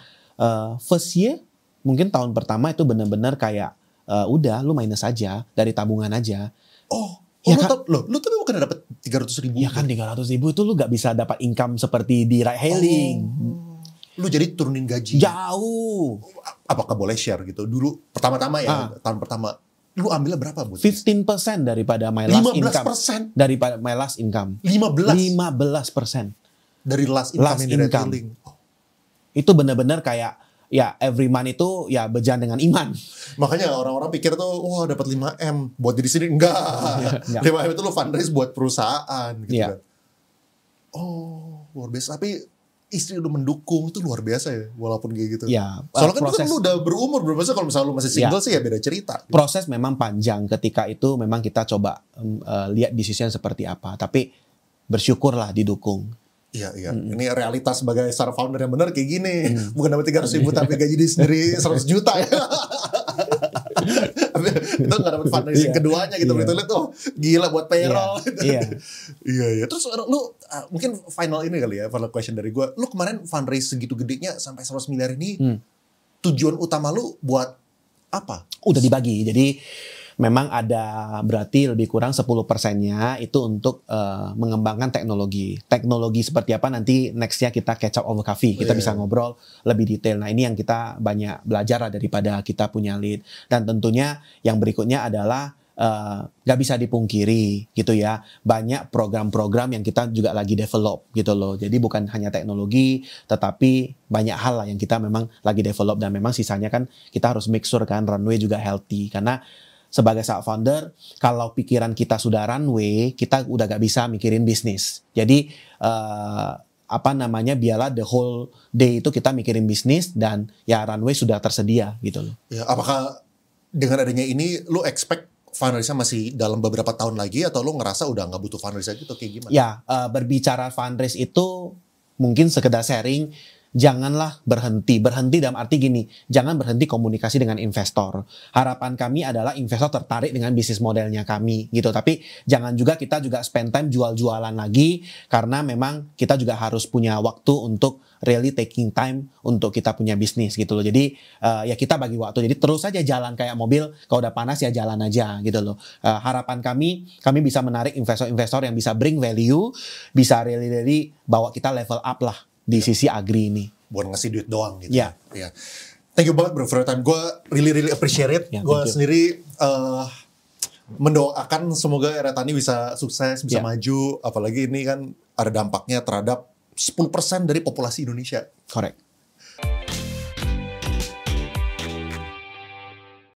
first year, mungkin tahun pertama itu benar-benar kayak, udah lu minus aja, dari tabungan aja. Ya kan? Lu tuh bukan dapat 300.000. Ya kan 300.000 itu lu gak bisa dapat income seperti di ride hailing. Lu jadi turunin gaji. Jauh. Apakah boleh share gitu? Dulu pertama-tama ya, tahun pertama. Lu ambilnya berapa buat? 15% daripada my last 15%? income. Daripada my last income. 15%. Dari last income yang di ride hailing. Itu benar-benar kayak ya every month itu ya berjalan dengan iman. Makanya orang-orang pikir tuh wah dapat 5M buat diri sendiri. Enggak. 5M itu lu fundraise buat perusahaan gitu kan. Oh, luar biasa. Tapi istri udah mendukung, itu luar biasa ya walaupun kayak gitu. Ya, soalnya kan lu udah berumur, berarti kalau misalnya lu masih single sih ya beda cerita. Proses memang panjang, ketika itu memang kita coba lihat decision seperti apa, tapi bersyukurlah didukung. Iya. Ini realitas sebagai startup founder yang benar kayak gini. Bukan dapat 300.000 tapi gaji diri sendiri 100 juta ya. Itu gak dapat fundraising keduanya gitu. Begitu lihat gila buat payroll. Iya. Terus lu mungkin final ini kali ya, final question dari gue. Lu kemarin fundraise segitu gedenya sampai 100 miliar ini, tujuan utama lu buat apa? Udah dibagi. Jadi memang ada berarti lebih kurang 10%-nya itu untuk mengembangkan teknologi. Teknologi seperti apa nanti nextnya kita catch up over coffee. Kita bisa ngobrol lebih detail. Nah ini yang kita banyak belajar daripada kita punya lead. Dan tentunya yang berikutnya adalah gak bisa dipungkiri gitu ya. Banyak program-program yang kita juga lagi develop gitu loh. Jadi bukan hanya teknologi tetapi banyak hal lah yang kita memang lagi develop. Dan memang sisanya kan kita harus make sure kan runway juga healthy. Karena sebagai startup founder, kalau pikiran kita sudah runway, kita udah gak bisa mikirin bisnis. Jadi biarlah the whole day itu kita mikirin bisnis dan ya runway sudah tersedia gitu loh. Ya, apakah dengan adanya ini lu expect fundraise masih dalam beberapa tahun lagi atau lu ngerasa udah nggak butuh fundraise lagi atau kayak gimana? Ya berbicara fundraise itu mungkin sekedar sharing. janganlah berhenti. Berhenti dalam arti gini, jangan berhenti komunikasi dengan investor. Harapan kami adalah investor tertarik dengan bisnis modelnya kami gitu. Tapi jangan juga kita juga spend time jual-jualan lagi, karena memang kita juga harus punya waktu untuk really taking time untuk kita punya bisnis gitu loh. Jadi ya kita bagi waktu. Jadi terus aja jalan kayak mobil, kalau udah panas ya jalan aja gitu loh. Harapan kami bisa menarik investor-investor yang bisa bring value, bisa really bawa kita level up lah di sisi agri ini. Bukan ngasih duit doang gitu. Ya. Yeah. Thank you banget bro for your time. Gue really appreciate it. Yeah, gue sendiri mendoakan semoga Eratani bisa sukses, bisa maju. Apalagi ini kan ada dampaknya terhadap 10% dari populasi Indonesia. Correct.